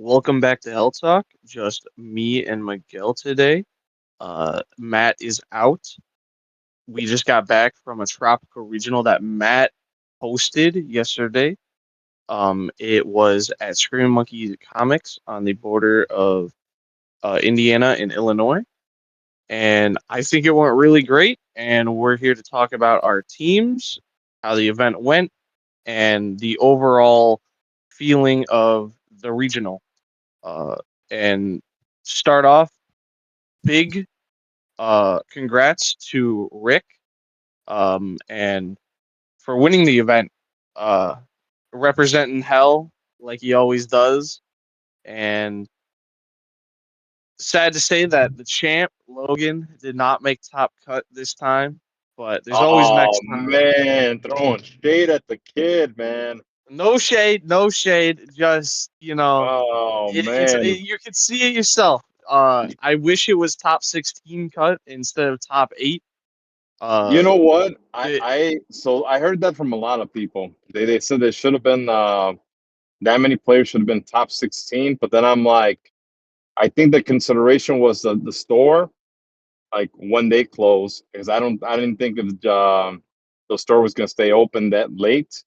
Welcome back to Hel Talk. Just me and Miguel today. Matt is out. We just got back from a tropical regional that Matt hosted yesterday. It was at Screaming Monkey Comics on the border of Indiana and Illinois, and I think it went really great. And we're here to talk about our teams, how the event went, and the overall feeling of the regional. Uh, and start off big congrats to Rick and for winning the event, uh, representing Hell like he always does. And sad to say that the champ Logan did not make top cut this time, but there's always Oh next time. man, throwing shade at the kid, man. No shade, no shade. Just Oh man. you can see it yourself. I wish it was top 16 cut instead of top 8. You Uh, know what? the, I heard that from a lot of people. They said there should have been that many players should have been top 16, but then I'm like, I think the consideration was the store, like when they close, because I didn't think the store was gonna stay open that late.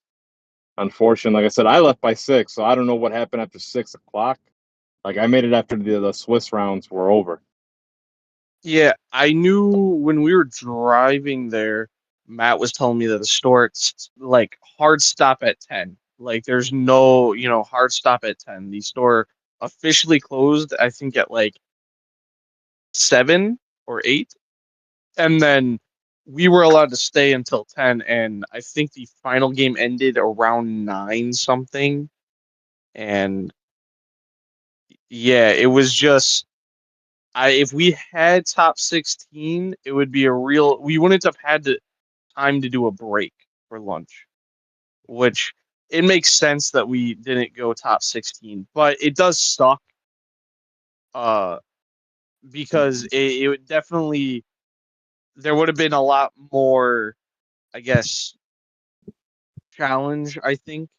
Unfortunately, like I said, I left by 6, so I don't know what happened after 6 o'clock. Like I made it after the Swiss rounds were over. yeah, I knew when we were driving there, Matt was telling me that the store it's like hard stop at 10. Like there's no, hard stop at 10. The store officially closed, I think at like 7 or 8. And then we were allowed to stay until 10, and I think the final game ended around 9 something. And yeah, it was just I if we had top 16, it would be a real we wouldn't have had the time to do a break for lunch, which it makes sense that we didn't go top 16, but it does suck uh because it would definitely there would have been a lot more, I guess, challenge, I think,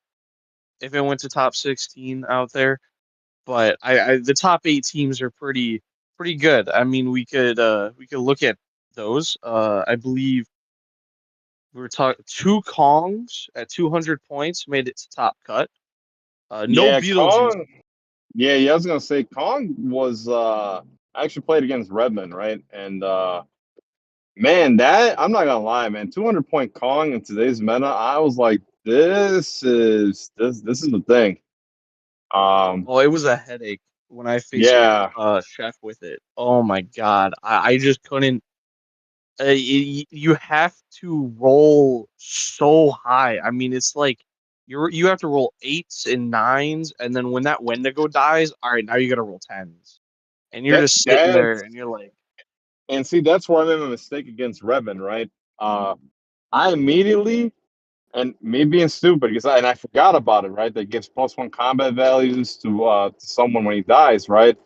if it went to top 16 out there. But I the top 8 teams are pretty good. I mean, we could look at those. I believe we were talking two Kongs at 200 points made it to top cut. No Yeah, Beetlejuice. Kong. Yeah, I was gonna say Kong was I actually played against Redmond, right? And man, that I'm not gonna lie, man, 200-point Kong in today's meta, I was like, this is the thing. Oh, it was a headache when I faced Yeah, Chef with it. Oh my God, I just couldn't. You have to roll so high. I mean, it's like you have to roll 8s and 9s, and then when that Wendigo dies, all right, now you got to roll 10s, and you're that just sitting there, that's and you're like, and see that's where I made a mistake against Redmond, right? Uh, I immediately and me being stupid because I forgot about it, right? That gives +1 combat values to someone when he dies, right?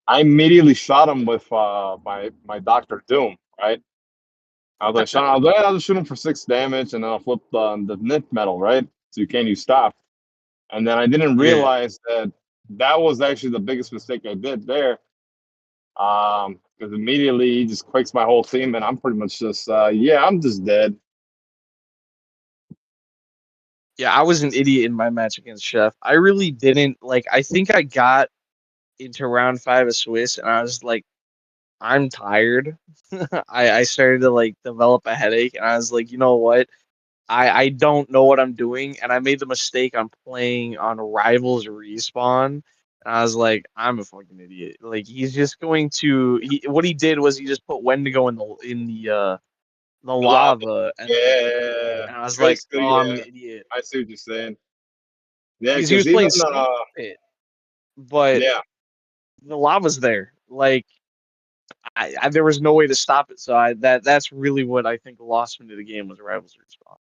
I immediately shot him with my Doctor Doom, right? I was like, I'll just shoot him for 6 damage, and then I'll flip the nith metal, right? So you can't use stop. And then I didn't yeah, realize that that was actually the biggest mistake I did there. Because immediately he just quakes my whole team, and I'm pretty much just yeah, I'm just dead. yeah. I was an idiot in my match against Chef. I really didn't like. I think I got into round 5 of Swiss, and I was like, I'm tired. I started to like develop a headache, and I was like, you know what? I don't know what I'm doing, and I made the mistake on playing on Rivals Respawn. And I was like, I'm a fucking idiot. Like he's just going to what he did was he just put Wendigo in the Lava. lava, Yeah, and I was like, basically, oh, I'm an yeah. idiot I see what you're saying. Yeah, because he because was even playing Snake Pit, but yeah, the lava's there. Like there was no way to stop it. So that's really what I think lost me to the game was Rivals Respawn.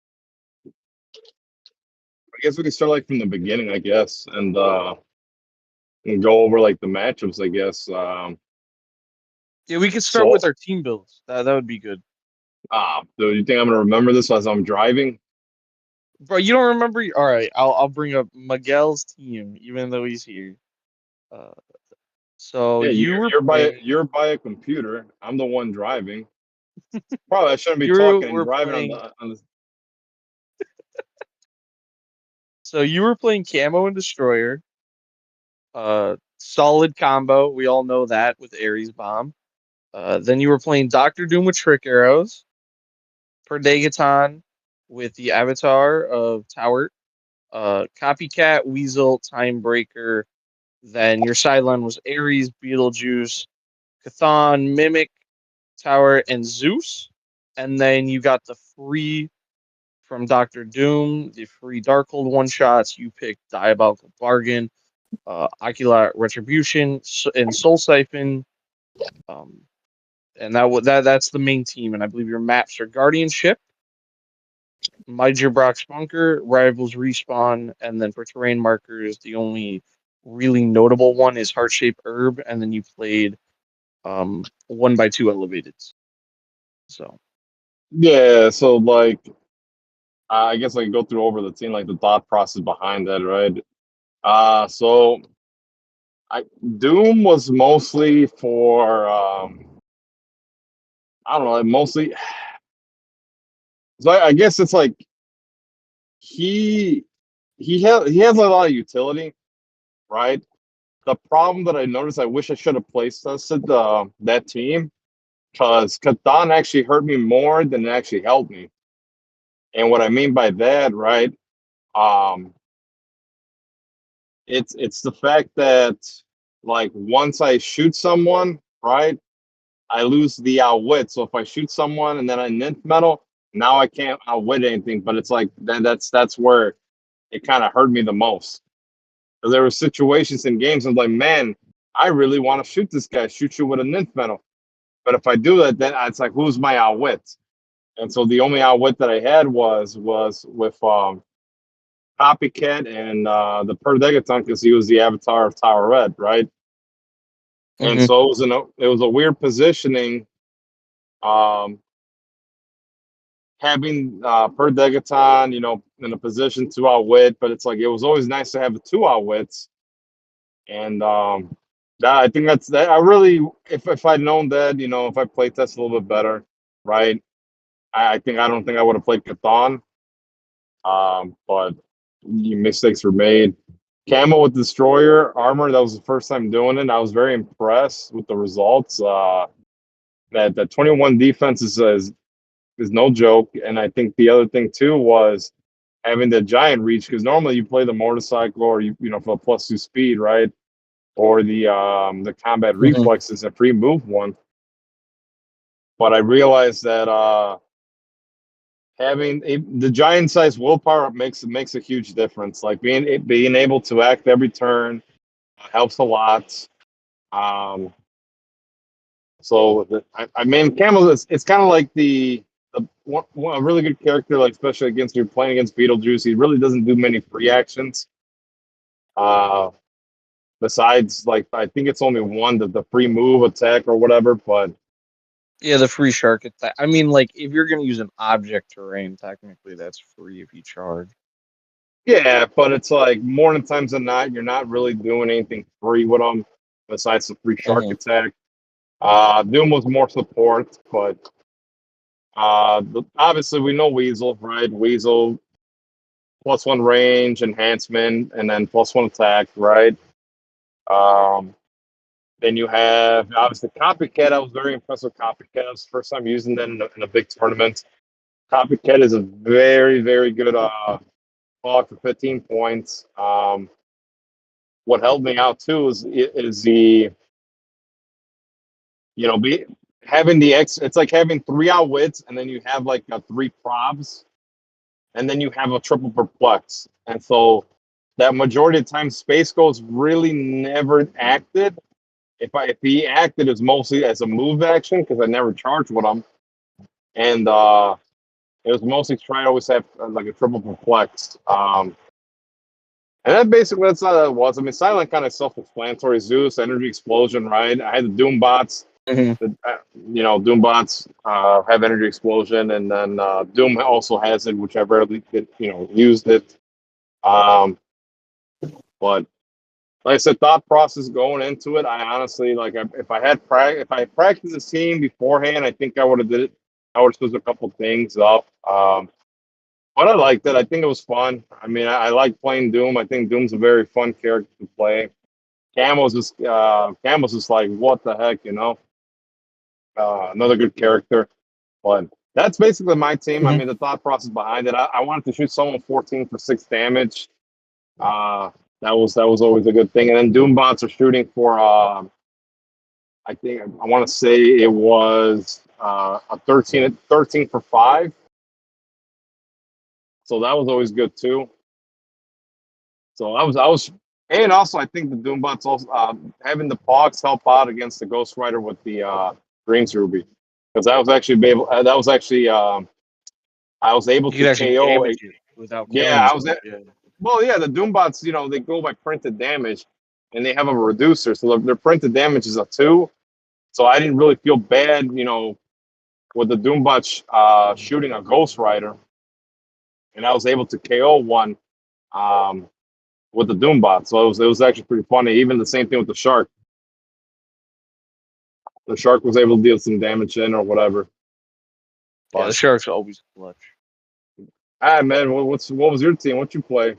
I guess we can start like from the beginning, I guess, and go over like the matchups, I guess. Yeah, we could start So with our team builds. That would be good. do you think I'm gonna remember this as I'm driving? Bro, you don't remember? All right, I'll bring up Miguel's team, even though he's here. Uh, so Yeah, you were playing. you're by a computer. I'm the one driving. Probably I shouldn't be You talking and were driving playing. on the. So you were playing Camo and Destroyer. Solid combo. We all know that with Ares Bomb. Then you were playing Doctor Doom with Trick Arrows. Perdegaton with the Avatar of Tower. Copycat, Weasel, Timebreaker. Then your sideline was Ares, Beetlejuice, Chthon, Mimic, Tower, and Zeus. And then you got the free from Doctor Doom, the free Darkhold one shots. You picked Diabolical Bargain, Ocular Retribution, and Soul Siphon. Um, and that's the main team. And I believe your maps are Guardianship, Major Brock's Bunker, Rivals Respawn, and then for terrain markers, the only really notable one is Heart Shaped Herb, and then you played 1x2 elevated. So Yeah, so like I guess I can go through over the team, like the thought process behind that, right? So I Doom was mostly for I don't know, mostly. So I guess it's like he he has a lot of utility, right? The problem that I noticed, I wish I should have placed us at that team because Catan actually hurt me more than it actually helped me. And what I mean by that, right? Um, it's the fact that like once I shoot someone, right, I lose the outwit. So if I shoot someone and then I nymph metal, now I can't outwit anything. But it's like that's where it kind of hurt me the most. Because there were situations in games I'm like, man, I really want to shoot this guy, shoot you with a nymph metal. But if I do that, then it's like, who's my outwit? And so the only outwit that I had was with Copycat and the Perdegaton because he was the avatar of Tower Red, right? And mhm. so it was a weird positioning, um, having Perdegaton, in a position to outwit, but it's like it was always nice to have the two outwits. And that I think that's that. I really, if I'd known that, if I played test a little bit better, right? I don't think I would have played Catan. But mistakes were made. Camo with Destroyer armor. That was the first time doing it. I was very impressed with the results. That 21 defense is no joke. And I think the other thing too was having the giant reach because normally you play the motorcycle or for a +2 speed, right? Or the combat Mhm. reflexes a free move one. But I realized that having the giant size willpower makes a huge difference. Like being able to act every turn helps a lot. Um, I mean, Camel it's kind of like a really good character, like especially against you're playing against Beetlejuice. He really doesn't do many free actions. Uh, Besides, like I think it's only one the free move attack or whatever. But Yeah, the free shark attack. I mean, like if you're gonna use an object terrain, technically that's free if you charge. yeah, but it's like more than times than not, you're not really doing anything free with them besides the free shark Mhm. attack. Doom was more support, but obviously we know Weasel, right? Weasel +1 range enhancement and then +1 attack, right? Um, then you have obviously Copycat. I was very impressed with Copycat. It was the first time using that in a big tournament. Copycat is a very, very good hog for 15 points. What helped me out too is the be having the X. It's like having 3 outwits and then you have like 3 probs and then you have a triple perplex. And so that majority of time Space Ghost really never acted. If he acted, it's mostly as a move action because I never charged with him. And it was mostly trying to always have like a triple perplex. And that basically that's all it was. I mean, Silent kind of self-explanatory. Zeus, energy explosion, right? I had the Doom bots. Mhm. Doom bots have energy explosion, and then Doom also has it, which I rarely used it. Um, but like I said, thought process going into it. I honestly like if I had practiced this team beforehand, I think I would have did it. I would have switched a couple things up. But I liked it. I think it was fun. I mean, I like playing Doom. I think Doom's a very fun character to play. Camo's just like what the heck, you know? Another good character. But that's basically my team. I Mhm. mean, the thought process behind it. I wanted to shoot someone 14 for 6 damage. Uh, that was always a good thing. And then Doombots are shooting for I think I want to say it was a 13 for 5. So that was always good too. So I was and also I think the Doombots also having the Pogs help out against the Ghost Rider with the Greens Ruby. Because that was actually I was able You could to actually KO damage a, it without yeah, killing I was someone. Yeah. well, yeah, the Doombots, they go by printed damage, and they have a reducer, so their printed damage is a 2. So I didn't really feel bad, with the Doombot shooting a Ghost Rider, and I was able to KO one um, with the Doombot. So it was actually pretty funny. Even the same thing with the Shark. The Shark was able to deal some damage in or whatever. Yeah, the But sharks are always clutch. man, what was your team? What you play?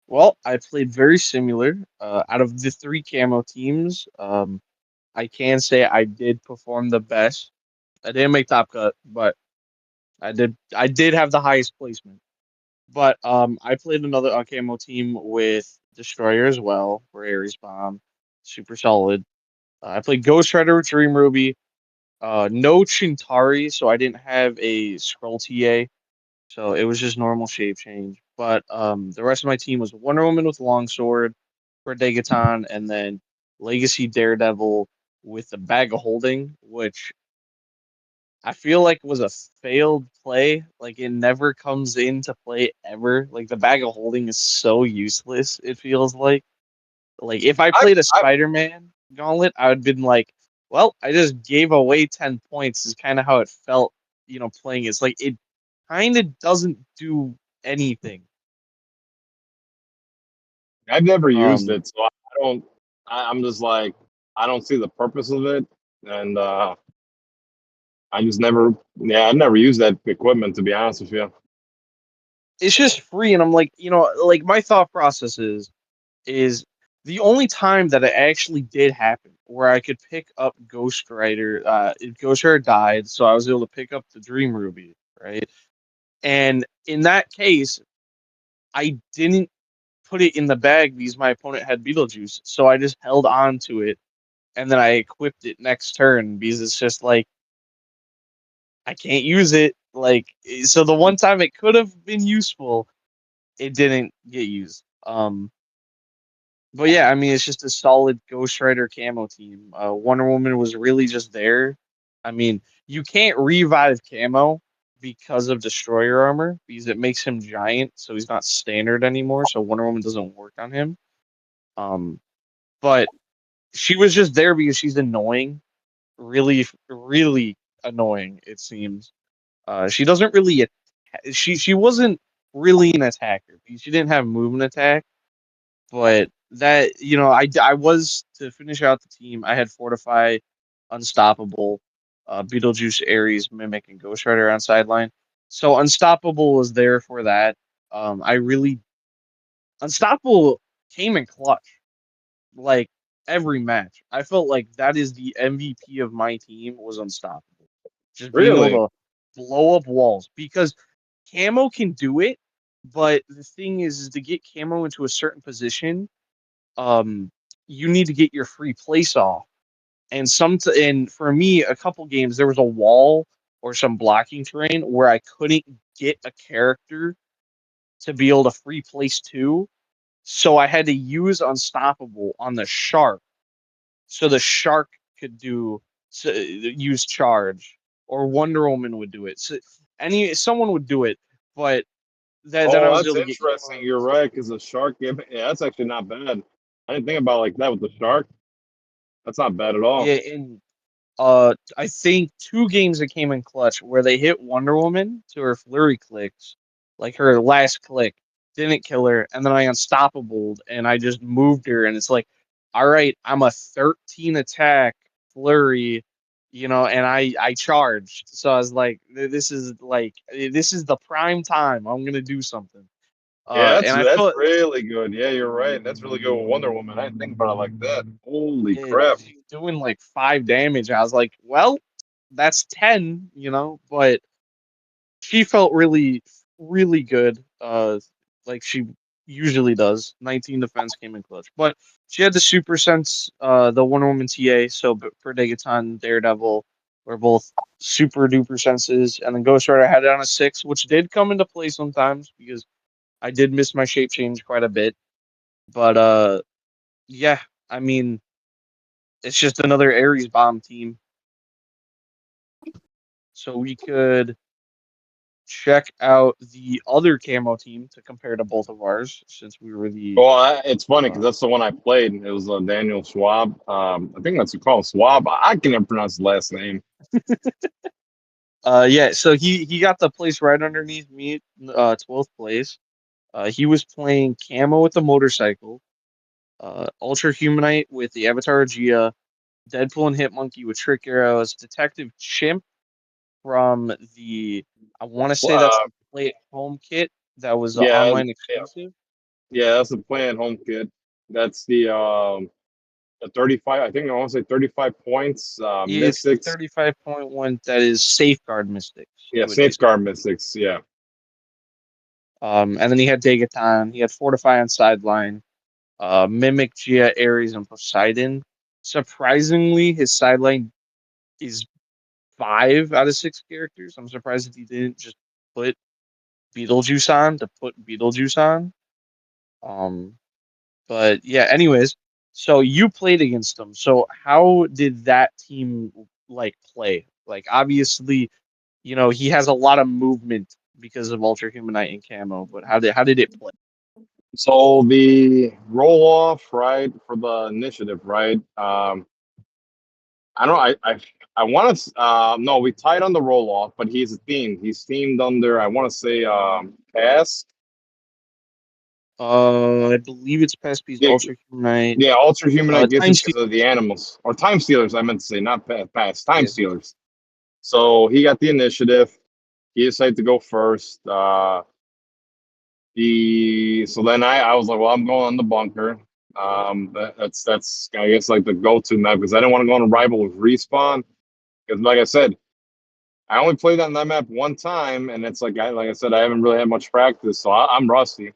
Well, I played very similar. Out of the three camo teams, I can say I did perform the best. I didn't make top cut, but I did have the highest placement. But I played another camo team with Destroyer as well, for Ares Bomb, super solid. I played Ghost Rider with Dream Ruby. No Chintari, so I didn't have a Scroll TA. So it was just normal shape change. But the rest of my team was Wonder Woman with Longsword for Degaton, and then Legacy Daredevil with the Bag of Holding, which I feel like was a failed play. Like it never comes into play ever. Like the Bag of Holding is so useless, it feels like. Like if I I, played a I Spider-Man gauntlet, I would have been like, well, I just gave away 10 points is kind of how it felt, playing. It's like it kind of doesn't do anything. I've never used Um, it, so I don't. I'm just like I don't see the purpose of it, and I just never. Yeah, I never used that equipment to be honest with you. it's just free, and I'm like, like my thought process is the only time that it actually did happen where I could pick up Ghost Rider. Ghost Rider died, so I was able to pick up the Dream Ruby, right? And in that case, I didn't put it in the bag because my opponent had Beetlejuice, so I just held on to it, and then I equipped it next turn because it's just like I can't use it. Like, so the one time it could have been useful, it didn't get used. But yeah, I mean, it's just a solid Ghost Rider camo team. Wonder Woman was really just there. I mean, you can't revive camo because of Destroyer armor because it makes him giant, so he's not standard anymore. So Wonder Woman doesn't work on him. Um, but she was just there because she's annoying, really, really annoying. It seems. She doesn't really. She wasn't really an attacker because she didn't have movement attack. But that, I was to finish out the team. I had Fortify, Unstoppable, Beetlejuice, Ares, Mimic, and Ghost Rider on sideline. So Unstoppable was there for that. I really Unstoppable came in clutch, like every match. I felt like that is the MVP of my team was Unstoppable, just being able Really? to blow up walls because Camo can do it, but the thing is to get Camo into a certain position um you need to get your free place off. And for me, a couple games there was a wall or some blocking terrain where I couldn't get a character to be able to free place to. So I had to use Unstoppable on the shark. So the shark could use charge or Wonder Woman would do it. So someone would do it, but then I Oh, was that's able to get interesting. You're right, because the shark. Yeah, that's actually not bad. I didn't think about it like that with the shark. That's not bad at all. yeah, and I think two games that came in clutch where they hit Wonder Woman to her flurry clicks, like her last click. didn't kill her, and then I unstoppable and I just moved her, and it's like, all right, I'm a 13 attack flurry, and I charged. So I was like, this is the prime time. I'm gonna do something. Yeah, And I that's felt really good. Yeah, you're right. That's really good with Wonder Woman. I didn't think about it like that. Holy yeah, crap. she's doing like 5 damage. I was like, well, that's 10, but she felt really, really good. Like she usually does. 19 defense came in clutch, but she had the super sense. The Wonder Woman TA. So for Degaton, Daredevil were both super duper senses, and then Ghost Rider had it on a 6, which did come into play sometimes because I did miss my shape change quite a bit. But yeah, I mean, it's just another Ares bomb team. So we could check out the other camo team to compare to both of ours since we were the Well, it's funny because uh, that's the one I played. It was Daniel Schwab. I think that's what you call him, Schwab. I can never pronounce his last name. yeah, so he got the place right underneath me, 12th place. He was playing camo with the motorcycle, Ultra Humanite with the Avatar Gia, Deadpool and Hitmonkey with Trick Arrows, Detective Chimp from the I want to say that's Uh, the Play at Home kit that was an yeah, online yeah, exclusive. yeah. That's the Play at Home kit. That's the 35. I think I want to say 35 points. It's the Mystics. 35.1 that is Safeguard Mystics, Yeah, you would be. Safeguard Mystics. Yeah. And then he had Degaton, he had Fortify on sideline, Mimic, Gia, Ares, and Poseidon. Surprisingly, his sideline is 5 out of 6 characters. I'm surprised that he didn't just put Beetlejuice on to put Beetlejuice on. Um, but yeah, anyways, so you played against him. So how did that team like play? Like obviously, he has a lot of movement because of Ultra Humanite and Camo, but how did it play? So the roll off, right, for the initiative, right? I don't know. I want to. No, we tied on the roll off, but he's themed. He's themed under. I want to say pass. I believe it's past piece Yeah, Ultra Humanite. yeah. Ultra Human, I guess Time it because of the Stealers. animals or time stealers. I meant to say not pass. Time Yeah. stealers. So he got the initiative. He decided to go first. So then I was like, well, I'm going on the bunker. That's I guess like the go-to map because I didn't want to go on a rival with respawn because like I said, I only played on that map one time, and it's like I said, I haven't really had much practice, so I'm rusty.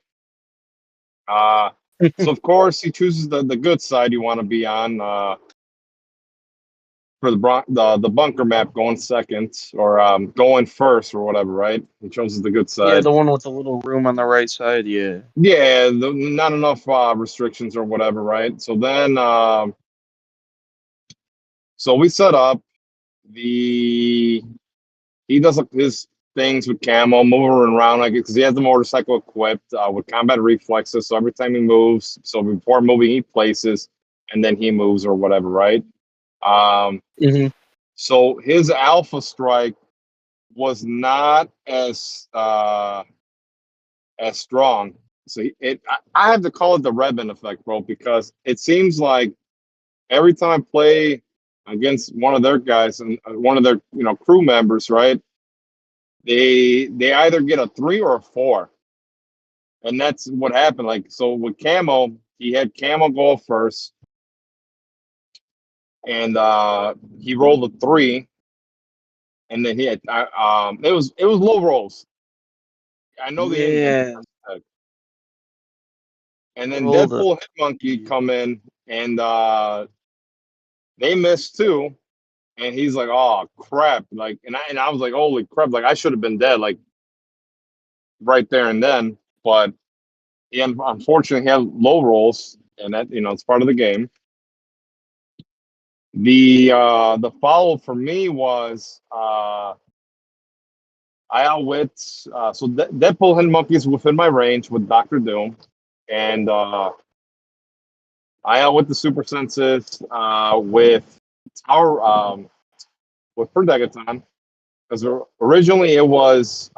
Uh, so of course he chooses the good side you want to be on for the bunker map, going second or going first or whatever, right? He chooses the good Yeah, side. the one with the little room on the right side. Yeah. Yeah, not enough restrictions or whatever, right? So then, so we set up the he does his things with camo, moving around like because he has the motorcycle equipped with combat reflexes. So every time he moves, so before moving, he places and then he moves or whatever, right? Um, Hmm. so his alpha strike was not as strong. So I have to call it the Redman effect, bro, because it seems like every time I play against one of their guys and one of their crew members, right? They either get a 3 or a 4, and that's what happened. Like so with Camo, he had Camo go first, and he rolled a 3, and then he had it was low rolls. I know they didn't hit the Yeah. first attack. And then Roll the Deadpool Hit Monkey come in, and they missed too. And he's like, "Oh crap!" Like, and I was like, "Holy crap!" Like, I should have been dead, like right there and then. But he unfortunately had low rolls, and that it's part of the game. The follow for me was I outwit Deadpool and Monkeys within my range with Doctor Doom, and I outwit the Super Senses with Tower with Perdegaton because originally it was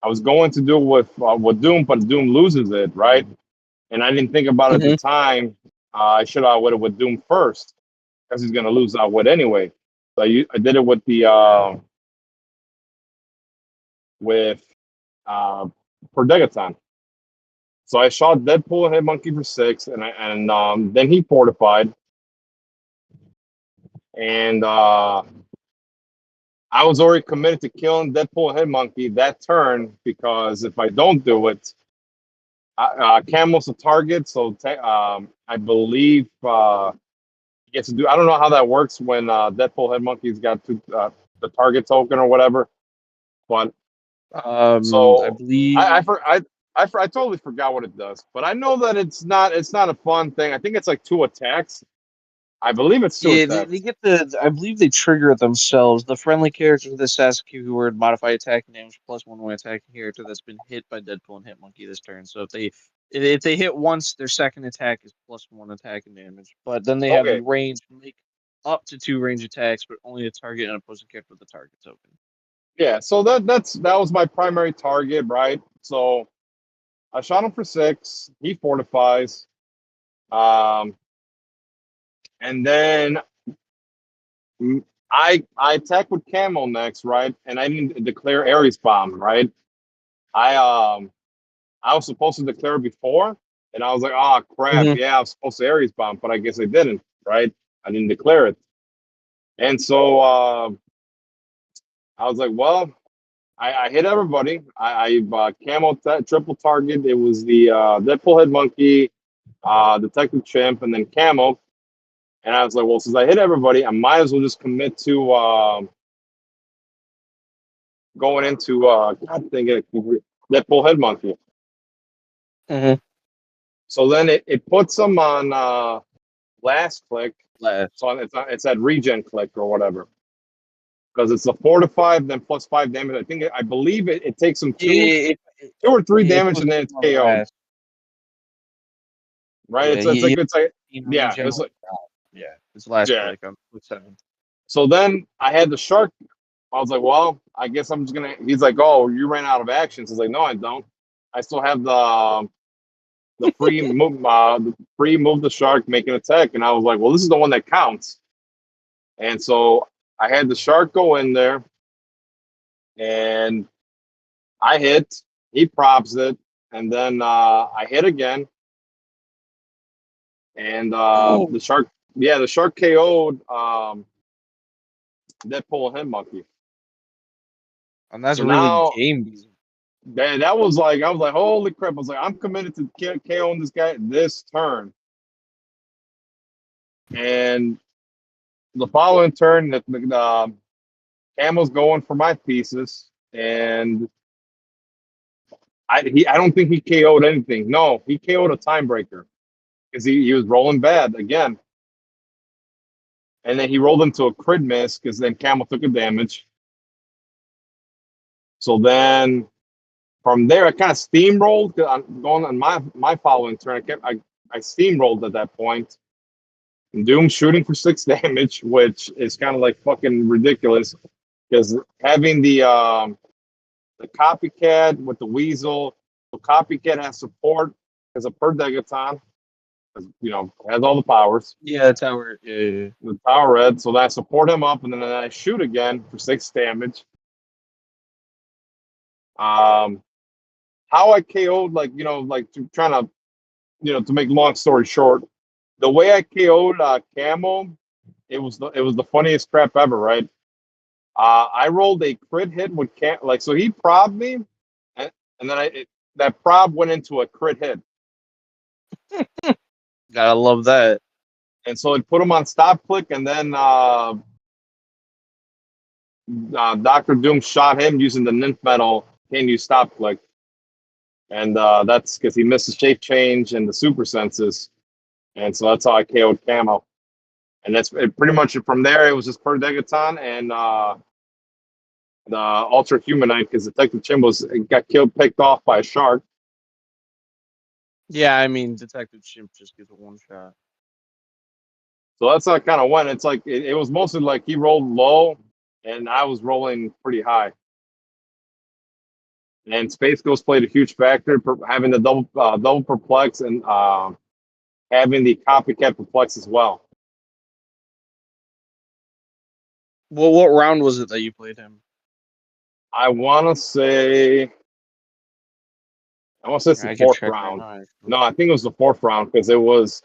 I was going to do it with Doom, but Doom loses it, right? And I didn't think about it at the Hmm. time. I should have went with Doom first because he's going to lose that wood anyway. So I did it with the with uh, for Degaton. So I shot Deadpool and Head Monkey for 6, and then he fortified, and I was already committed to killing Deadpool and Head Monkey that turn because if I don't do it, Camel's a target. So I believe he gets to do. I don't know how that works when Deadpool Head Monkey's got the target token or whatever, but I so I I, believe for, I totally forgot what it does, but I know that it's not a fun thing. I think it's like 2 attacks. I believe it's two yeah, they attacks. get the. I believe they trigger it themselves. The friendly characters with the Sasuke who would modify attacking damage plus one when attacking character that's been hit by Deadpool and Hitmonkey this turn. So if they hit once, their second attack is plus one attacking damage. But then they have the Okay, range to make up to two range attacks, but only to target an opposing character with the target token. yeah. So that was my primary target, right? So I shot him for 6. He fortifies, um, and then I attack with Camo next, right? And I didn't declare Ares bomb, right? I um I was supposed to declare before, and I was like, oh crap, Hmm. yeah, I was supposed to Ares bomb, but I guess I didn't, right? I didn't declare it, and so I was like, well, I hit everybody. I camo triple target. It was the Deadpool Head Monkey, Detective Chimp, and then Camo. And I was like, well, since I hit everybody, I might as well just commit to going into God dang it, Deadpool Head Monkey. Hmm. So then it puts them on last click. Last. So it's at regen click or whatever. Because it's a 4 to 5, then plus 5 damage. I believe it takes them two or three It damage puts and then it's him on KO'd. last. Right? Yeah, It's like yeah, regen it's when like it's out. Yeah, it's last yeah. click on click 7. So then I had the shark. I was like, well, I guess I'm just gonna. He's like, oh, you ran out of actions. I was like, no, I don't. I still have the free move the shark, make an attack, and I was like, well, this is the one that counts. And so I had the shark go in there, and I hit. He props it, and then I hit again, and Oh, the shark KO'd Deadpool and Him Monkey. and that's So really now game beating. that was like I was like, holy crap! I was like, I'm committed to KOing this guy this turn, and the following turn, the Camel's going for my pieces, and I don't think he KO'd anything. No, he KO'd a timebreaker because he was rolling bad again, and then he rolled into a crit miss because then Camel took a damage. So then from there, I kind of steamrolled. I'm going on my following turn. I steamrolled at that point. And Doom shooting for 6 damage, which is kind of like fucking ridiculous because having the copycat with the weasel, the copycat has support as a per degaton, has all the powers. Yeah, tower. Yeah, yeah, yeah. The power red, so that I support him up, and then I shoot again for 6 damage. Um, how I KO'd, trying to, to make long story short, the way I KO'd Camo, it was the funniest crap ever, right? I rolled a crit hit with so he probbed me, and then that prob went into a crit hit, Gotta love that. and so it put him on stop click, and then Doctor Doom shot him using the nymph metal. Can you stop click? And that's because he missed the shape change and the super senses, and so that's how I KO'd Camo. And that's pretty much from there. It was just per Degaton and the Ultra Humanite because Detective Chim got killed, picked off by a shark. Yeah, I mean, Detective Chimp just gets a one shot. So that's how it kind of went. It's like it was mostly like he rolled low, and I was rolling pretty high. And Space Ghost played a huge factor, having the double perplex and having the copycat perplex as well. Well, what round was it that you played him? I want to say it's the I could fourth check right round. now, actually. No, I think it was the fourth round because it was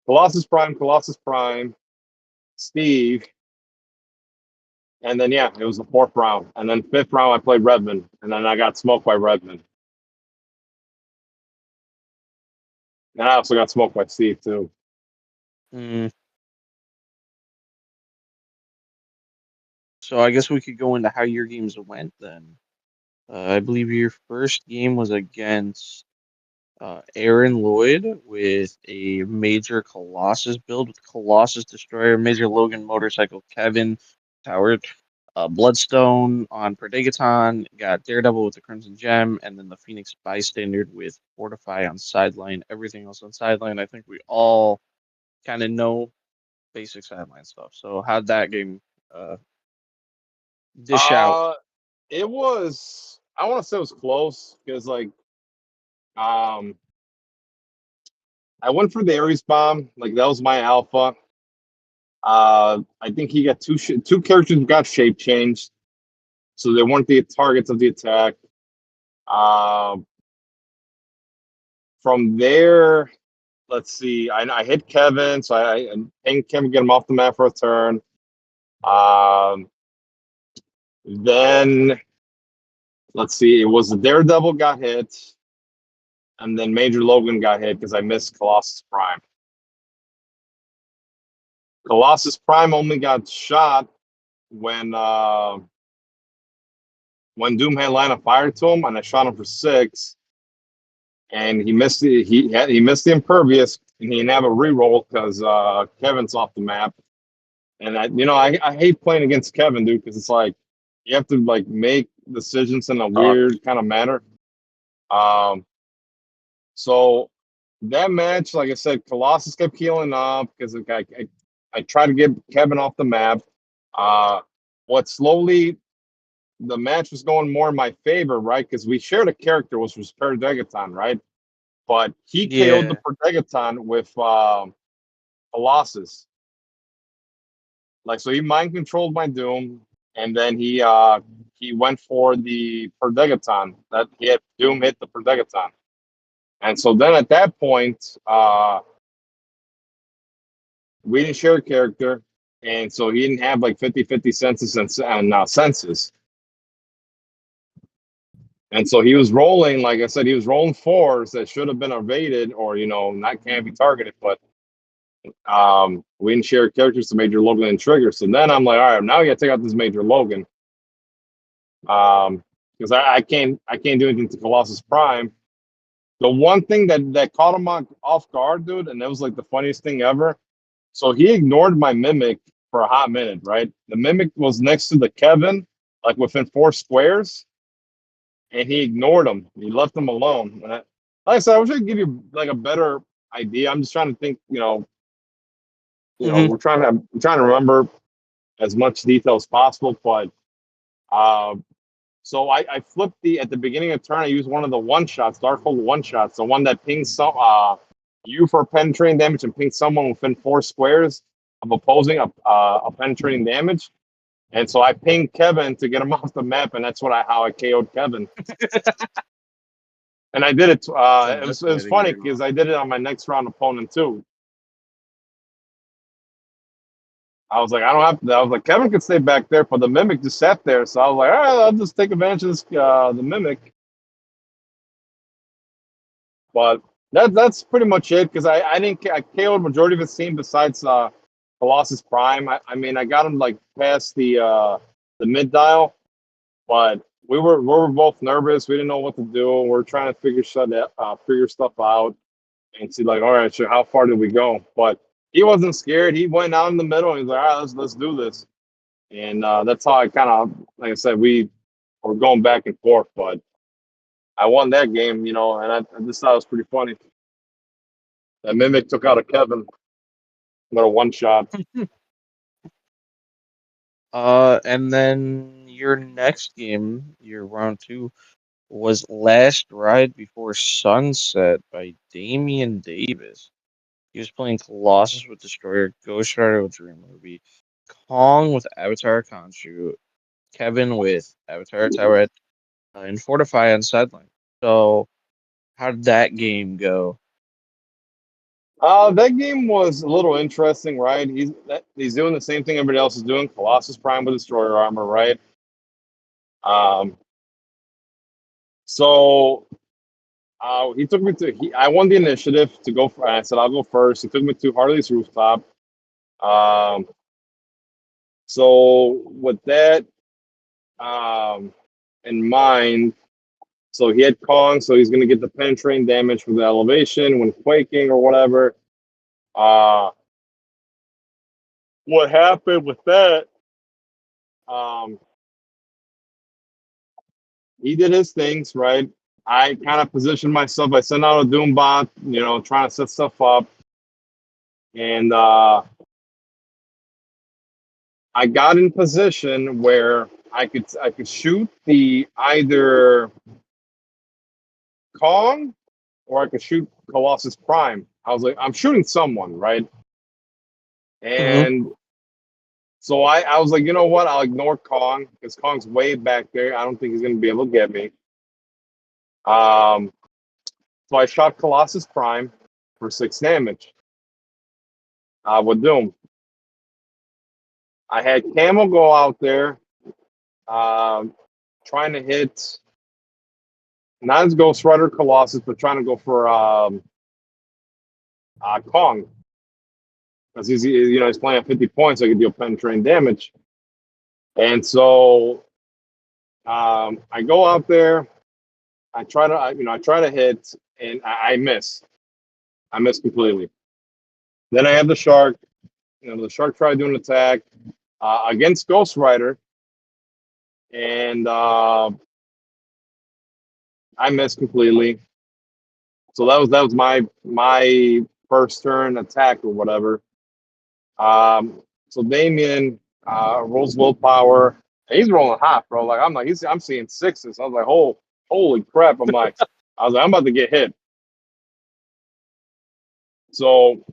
Colossus Prime, Steve, and then yeah, it was the fourth round. And then fifth round I played Redmond, and then I got smoked by Redmond. And I also got smoked by Steve too. Mm. So I guess we could go into how your games went then. I believe your first game was against Aaron Lloyd with a Major Colossus build with Colossus Destroyer, Major Logan Motorcycle, Kevin Howard, Bloodstone on Predagon, got Daredevil with the Crimson Gem, and then the Phoenix Bystander with Fortify on sideline. Everything else on sideline, I think we all kind of know basic sideline stuff. So how'd that game uh, dish out? Uh, it was. I want to say it was close because um, I went for the Ares bomb. Like that was my alpha. I think he got two characters got shape changed, so they weren't the targets of the attack. Uh, from there, let's see. I hit Kevin, so I pinged Kevin, get him off the map for a turn. Um, then let's see. It was the Daredevil got hit, and then Major Logan got hit because I missed Colossus Prime. Colossus Prime only got shot when Doom had line of fire to him, and I shot him for 6, and he missed he missed the impervious, and he didn't have a reroll because Kevin's off the map. And I hate playing against Kevin, dude, because it's like you have to like make decisions in a weird kind of manner. Um, so that match, like I said, Colossus kept healing up because I tried to get Kevin off the map. Uh, what slowly the match was going more in my favor, right? Because we shared a character, which was Perdegaton, right? But he KO'd the Yeah. Perdegaton with Colossus. Like so, he mind controlled my Doom, and then he went for the Perdegaton. That he had Doom hit the Perdegaton, and so then at that point, we didn't share a character, and so he didn't have like 50-50 senses and senses. And so he was rolling, like I said, he was rolling 4s that should have been evaded or, not can't be targeted. But we didn't share characters to Major Logan and Trigger. So then I'm like, all right, now we got to take out this Major Logan. Because I can't do anything to Colossus Prime. The one thing that caught him off guard, dude, and that was like the funniest thing ever. So he ignored my Mimic for a hot minute, right? The Mimic was next to the Kevin, like within 4 squares, and he ignored him. He left him alone. And like I said, I wish I could give you like a better idea. I'm just trying to think. Hmm. We're trying to remember as much detail as possible. But uh, so I flipped at the beginning of the turn. I used one of the one shots, Darkhold one shots, the one that pings you for penetrating damage and pings someone within 4 squares of opposing a penetrating damage. And so I pinged Kevin to get him off the map, and that's how I KO'd Kevin. And I did it. That's the It best way was to get funny him because off. I did it on my next round opponent too. I was like, I don't have to. I was like, Kevin could stay back there, but the Mimic just sat there. So I was like, all right, I'll just take advantage of this, the Mimic. But that's pretty much it because I didn't I KO'd majority of his team besides Colossus Prime. I mean, I got him like past the mid dial, but we were both nervous. We didn't know what to do. We're trying to figure stuff out and see like, all right, sure, how far did we go? But he wasn't scared. He went out in the middle. And he's like, all right, let's do this. And that's how I kind of, like I said, we were going back and forth. But I won that game, and I just thought it was pretty funny. That Mimic took out a Kevin with a one shot. And then your next game, your round 2, was Last Ride Before Sunset by Damian Davis. He was playing Colossus with Destroyer, Ghost Rider with Dream Movie, Kong with Avatar Khonshu, Kevin with Avatar Tyrant, and Fortify on sideline. So, how did that game go? That game was a little interesting, right? He's doing the same thing everybody else is doing. Colossus Prime with Destroyer armor, right? Um, so he took me to. I won the initiative to go. I said I'll go first. He took me to Harley's rooftop. Um, so with that in mind, so he had Kong, so he's going to get the penetrating damage from the elevation when quaking or whatever. What happened with that? Um, he did his things, right? I kind of positioned myself. I sent out a Doom bot, trying to set stuff up. And I got in position where I could shoot the either Kong or I could shoot Colossus Prime. I was like, I'm shooting someone, right? Mm-hmm. And so I was like, you know what? I'll ignore Kong because Kong's way back there. I don't think he's going to be able to get me. So I shot Colossus Prime for 6 damage with Doom. I had Camel go out there trying to hit not as Ghost Rider Colossus, but trying to go for Kong because he's playing at 50 points, so he can deal penetrating damage. And so I go out there, I try to hit, and I miss. I miss completely. Then I have the Shark. The Shark tried to do an attack against Ghost Rider, and I missed completely. So that was my first turn attack or whatever. So Damien rolls willpower. He's rolling hot, bro. Like I'm seeing sixes. I was like, holy crap! I was like, I'm about to get hit. So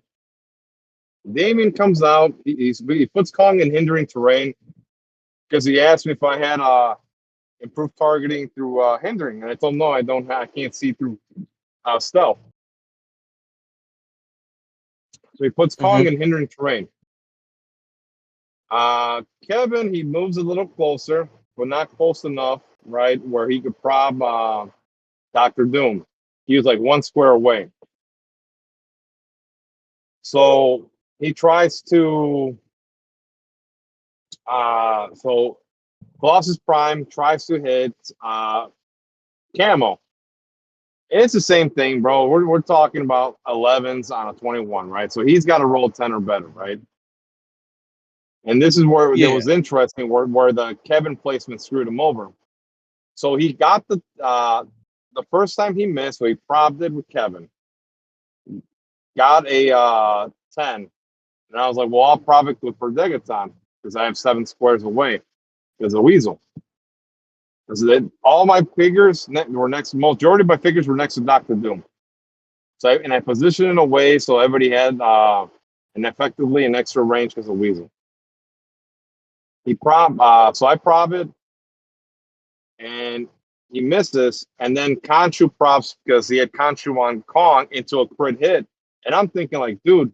Damien comes out. He puts Kong in hindering terrain because he asked me if I had improved targeting through hindering, and I told him no, I don't. I can't see through stealth. So he puts Kong Mm-hmm. in hindering terrain. Kevin, he moves a little closer, but not close enough, right, where he could prob Dr. Doom. He was like 1 square away. So he tries to so Colossus Prime tries to hit Camo. It's the same thing, bro. We're talking about 11s on a 21, right? So he's got to roll 10 or better, right? And this is where it Yeah. was interesting, where the Kevin placement screwed him over. So he got the first time he missed, so he probbed it with Kevin. Got a 10. And I was like, well, I'll prob it with Perdegaton because I have 7 squares away. There's a weasel. All my figures were next, majority of my figures were next to Dr. Doom. So I positioned in a way so everybody had effectively an extra range because of weasel. So I prob it, and he misses, and then Khonshu props because he had Khonshu on Kong into a crit hit. And I'm thinking, like, dude,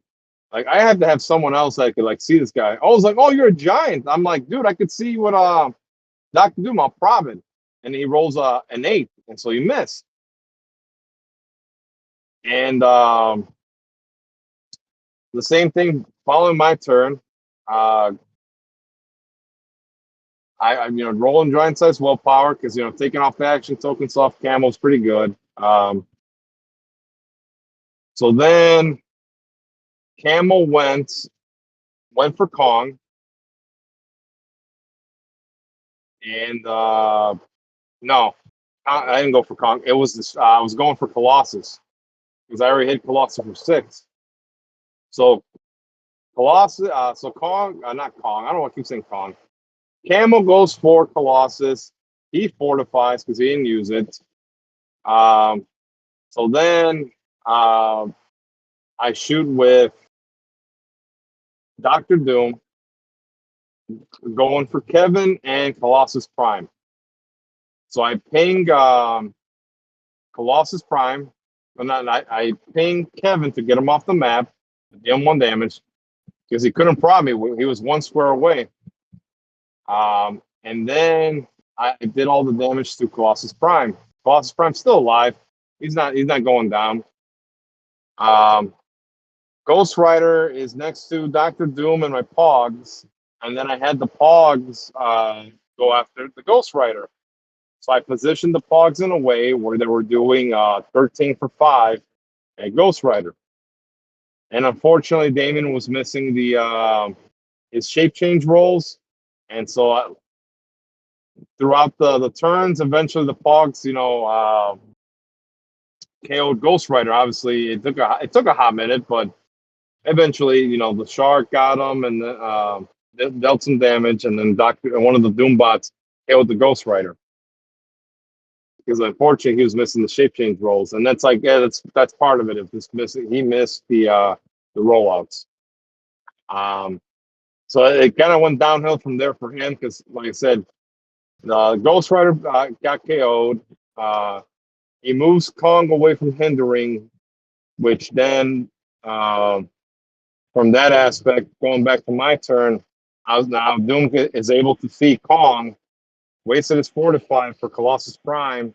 like I had to have someone else that could like see this guy. I was like, oh, you're a giant. I'm like, dude, I could see what Dr. Doom, I'll prob it. And he rolls an 8, and so he missed. And the same thing following my turn. I rolling giant size willpower because taking off the action tokens off Camo is pretty good. So then Camo went for Kong, and no, I didn't go for Kong. It was this. I was going for Colossus because I already hit Colossus for 6. So Colossus, so Kong, not Kong. I don't want to keep saying Kong. Camo goes for Colossus. He fortifies because he didn't use it. Um, so then um, I shoot with Doctor Doom, going for Kevin and Colossus Prime. So I ping Colossus Prime, and then I ping Kevin to get him off the map, deal him 1 damage because he couldn't prod me. He was 1 square away. And then I did all the damage to Colossus Prime. Colossus Prime's still alive. He's not going down. Ghost Rider is next to Doctor Doom and my Pogs, and then I had the Pogs go after the Ghost Rider. So I positioned the Pogs in a way where they were doing 13 for 5 at Ghost Rider. And unfortunately, Damien was missing his shape change rolls. And so throughout the turns, eventually the Pogs, KO'd Ghost Rider. Obviously, it took a hot minute, but eventually, the Shark got him and dealt some damage. And then one of the Doombots KO'd the Ghost Rider. Because unfortunately he was missing the shape change rolls, and that's that's part of it. If he missed the rollouts, so it kind of went downhill from there for him. Because like I said, the Ghost Rider got KO'd. He moves Kong away from hindering, which then from that aspect, going back to my turn, now Doom is able to see Kong, wasted his fortify for Colossus Prime.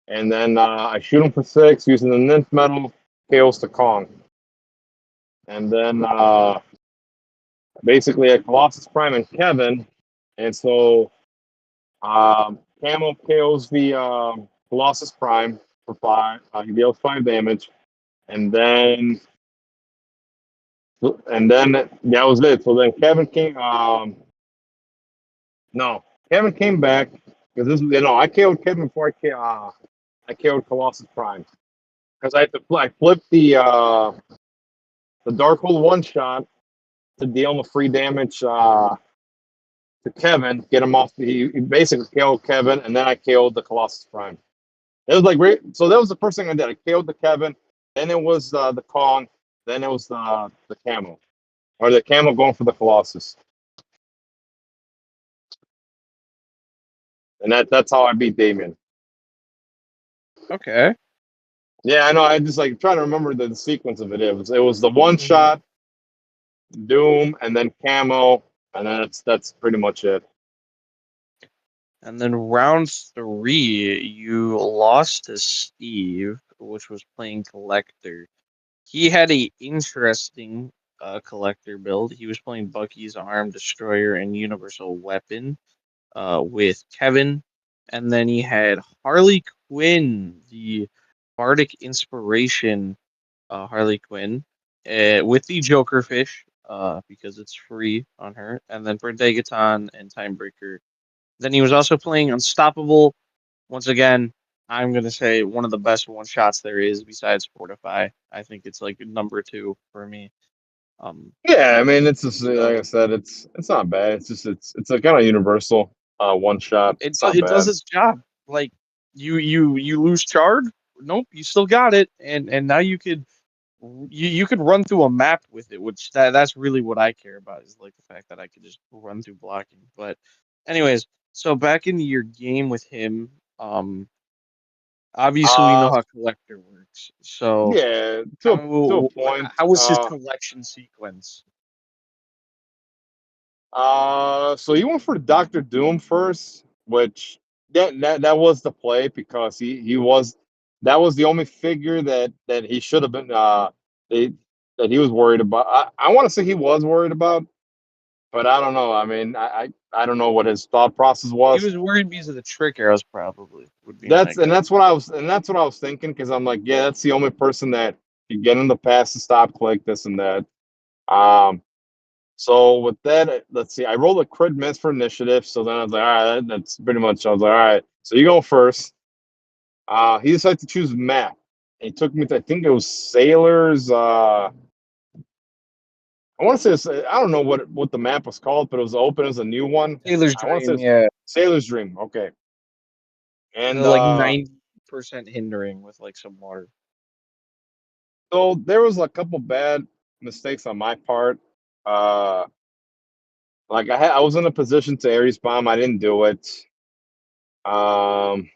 And then I shoot him for 6 using the Nymph Metal, KOs to Kong. And then basically I Colossus Prime and Kevin. And so Camo KOs the Colossus Prime for 5. He deals 5 damage. And then that was it. So then Kevin came. No, Kevin came back because I KO'd Kevin before I KO'd Colossus Prime. Because I flipped the Darkhold 1-shot to deal him a free damage to Kevin, get him off. He basically KO'd Kevin, and then I KO'd the Colossus Prime. It was like so. That was the first thing I did. I KO'd the Kevin, then it was the Kong, then it was the Camo, or the Camo going for the Colossus, and that's how I beat Damien. Okay. Yeah, I know. I just like trying to remember the sequence of it. It was the 1-shot, Doom, and then Camo, and then that's pretty much it. And then round 3, you lost to Steve, which was playing Collector. He had a interesting Collector build. He was playing Bucky's Arm Destroyer and Universal Weapon with Kevin. And then he had Harley Quinn, the Bardic Inspiration Harley Quinn, with the Joker Fish, because it's free on her. And then Berdegaton and Timebreaker. Then he was also playing Unstoppable. Once again, I'm gonna say one of the best one shots there is besides Fortify. I think it's like number 2 for me. Yeah, I mean it's just like I said, it's not bad. It's just it's a kind of universal 1-shot. It's not it does bad. its job. Like you lose Chard, nope, you still got it, and now you could run through a map with it, which that's really what I care about is like the fact that I could just run through blocking. But anyways, so back into your game with him, obviously we know Uh, how Collector works. So yeah, to a how point. how was his collection sequence? So he went for Doctor Doom first, which that was the play because he was that was the only figure that he should have been they, that he was worried about. I want to say he was worried about, but I don't know. I mean, I don't know what his thought process He was. was worried because of the trick arrows, probably would be my guess. That's what I was thinking because I'm like, yeah, that's the only person that can get in the pass to stop click this and that. Um, So with that, let's see. I rolled a crit miss for initiative. So then I was like, all right, that's pretty much. I was like, all right. So you go first. He decided to choose map. And he took me to I think it was Sailors. I want to say I don't know what the map was called, but it was open. It was a new one. Taylor's I want to say Dream, it's yeah, Sailor's Dream. Okay. the And like 90 percent hindering with like some water? So there was a couple bad mistakes on my part. Uh, like I was in a position to Aries bomb. I didn't do it. Um,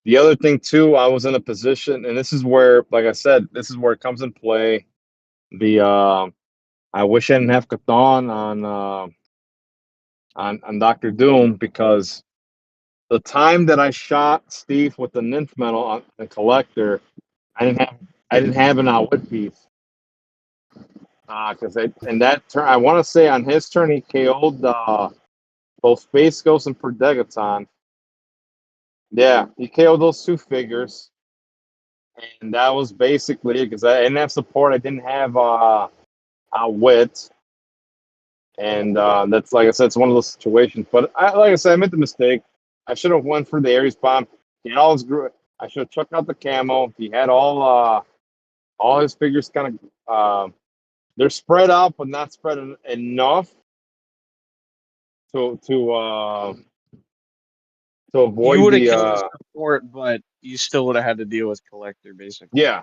the other thing too, I was in a position, and this is where, like I said, this is where it comes in play. The I wish I didn't have Cathon on Doctor Doom, because the time that I shot Steve with the nymph metal on the collector, I didn't have I didn't have an outwit piece. Because in that turn, I want to say on his turn, he KO'd both Space Ghost and Perdegaton. Yeah, he KO'd those two figures. And that was basically it, because I didn't have support. I didn't have outwit. And that's, like I said, it's one of those situations. But like I said, I made the mistake. I should have went for the Ares bomb. He always grew it. I should have took out the camo. He had all his figures kind of they're spread out, but not spread enough to to You avoid would have the killed his support, but you still would have had to deal with collector basically. yeah.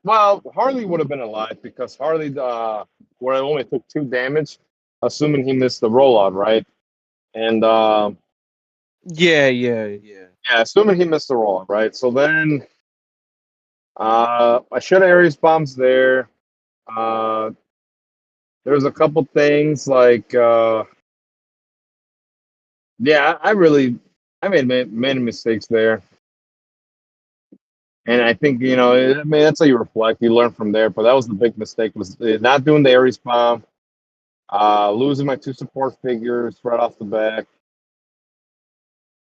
Well, Harley would have been alive, because Harley where I only took 2 damage, assuming he missed the rollout, right? And Yeah. yeah, assuming he missed the rollout, right? So then I should have Ares bombs there. Uh, there's a couple things like yeah, I made mistakes there. And I think, I mean, that's how you reflect. You learn from there. But that was the big mistake, was not doing the Ares bomb, losing my 2 support figures right off the back.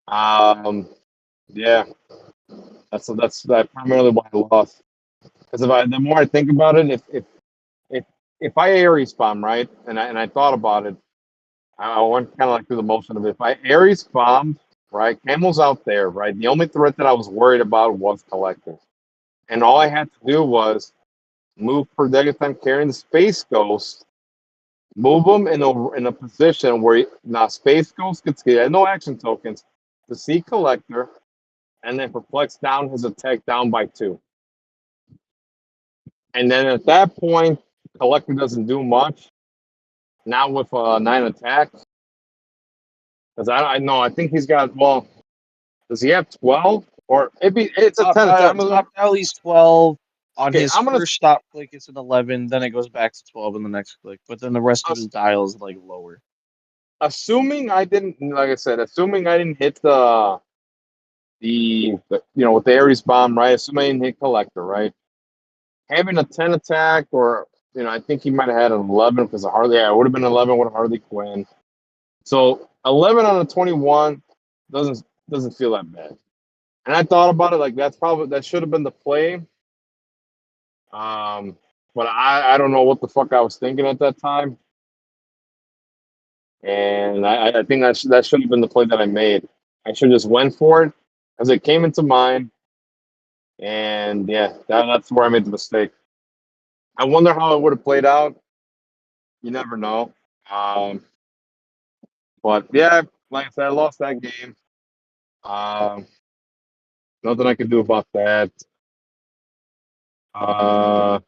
Um, yeah, that's primarily why I lost. Because the more I think about it, if if I Ares bomb, right, and I thought about it, I went kind of like through the motion of it. If I Ares bombed, right, Camel's out there, right. The only threat that I was worried about was collectors, and all I had to do was move per Degathon carrying the Space Ghost, move him in a position where now Space Ghost gets no action tokens to see Collector, and then perplex down his attack down by 2. And then at that point, Collector doesn't do much. Now with 9 attacks, because I know, I think he's got, well, does he have 12? Or it's a 10 attack. Top tally's 12. On Okay, his I'm gonna first stop click, it's an 11. Then it goes back to 12 in the next click. But then the rest of his dial is like lower. assuming I didn't, like I said, assuming I didn't hit with the Ares bomb, right? Assuming I didn't hit Collector, right? Having a 10 attack, or I think he might have had an 11, because of Harley. Yeah, it would have been 11 with Harley Quinn. So 11 on a 21 doesn't feel that bad. And I thought about it, like that should have been the play. But I don't know what the fuck I was thinking at that time. And I think that should have been the play that I made. I should have just went for it as it came into mind. And yeah, that's where I made the mistake. I wonder how it would have played out. You never know. Um, but yeah, like I said, I lost that game. Um, nothing I could do about that. Uh,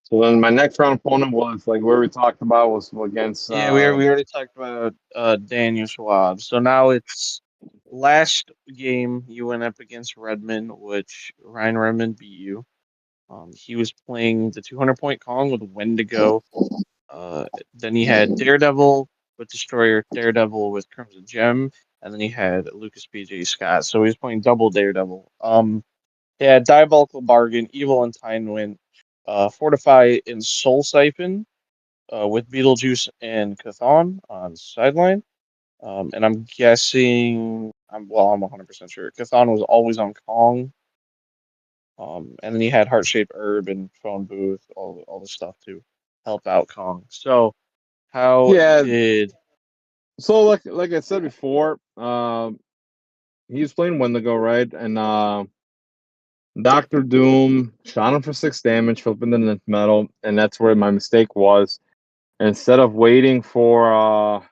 so then my next round opponent was like where we talked about, was against. Yeah, we already talked about Daniel Schwab. So now it's last game you went up against Redmond, which Ryan Redmond beat you. He was playing the 200-point Kong with Wendigo. Then he had Daredevil with Destroyer, Daredevil with Crimson Gem, and then he had Lucas PJ Scott. So he was playing double Daredevil. He had Diabolical Bargain, Evil Entanglement, Fortify, and Soul Siphon with Beetlejuice and Cathon on sideline. And I'm guessing, I'm 100% sure. Cathon was always on Kong. And then he had Heart Shaped Herb and Phone Booth, all the stuff to help out Kong. So how Yeah. did So like I said before, he was playing Wendigo, right? And Doctor Doom shot him for 6 damage, flipping the Nth metal, and that's where my mistake was. Instead of waiting for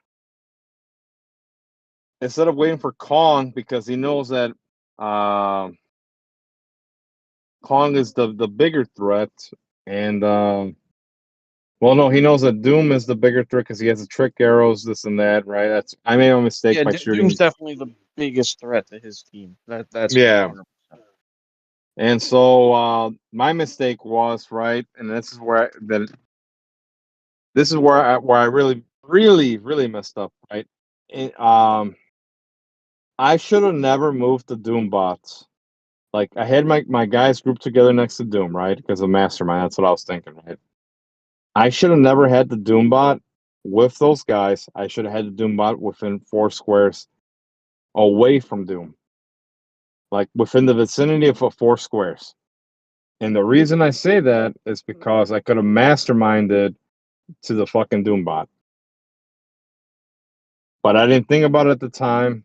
Kong, because he knows that uh, Kong is the bigger threat, and well, no, he knows that Doom is the bigger threat because he has the trick arrows, this and that, right? That's I made a mistake Yeah, by Doom's shooting. definitely the biggest threat to his team. That's Yeah, 100%. and so my mistake was right, and this is where I really messed up, right? It, I should have never moved the Doom bots. Like I had my guys grouped together next to Doom, right? Because of Mastermind, that's what I was thinking, right? I should have never had the Doombot with those guys. I should have had the Doombot within 4 squares away from Doom, like within the vicinity of 4 squares. And the reason I say that is because I could have masterminded to the fucking Doombot, but I didn't think about it at the time.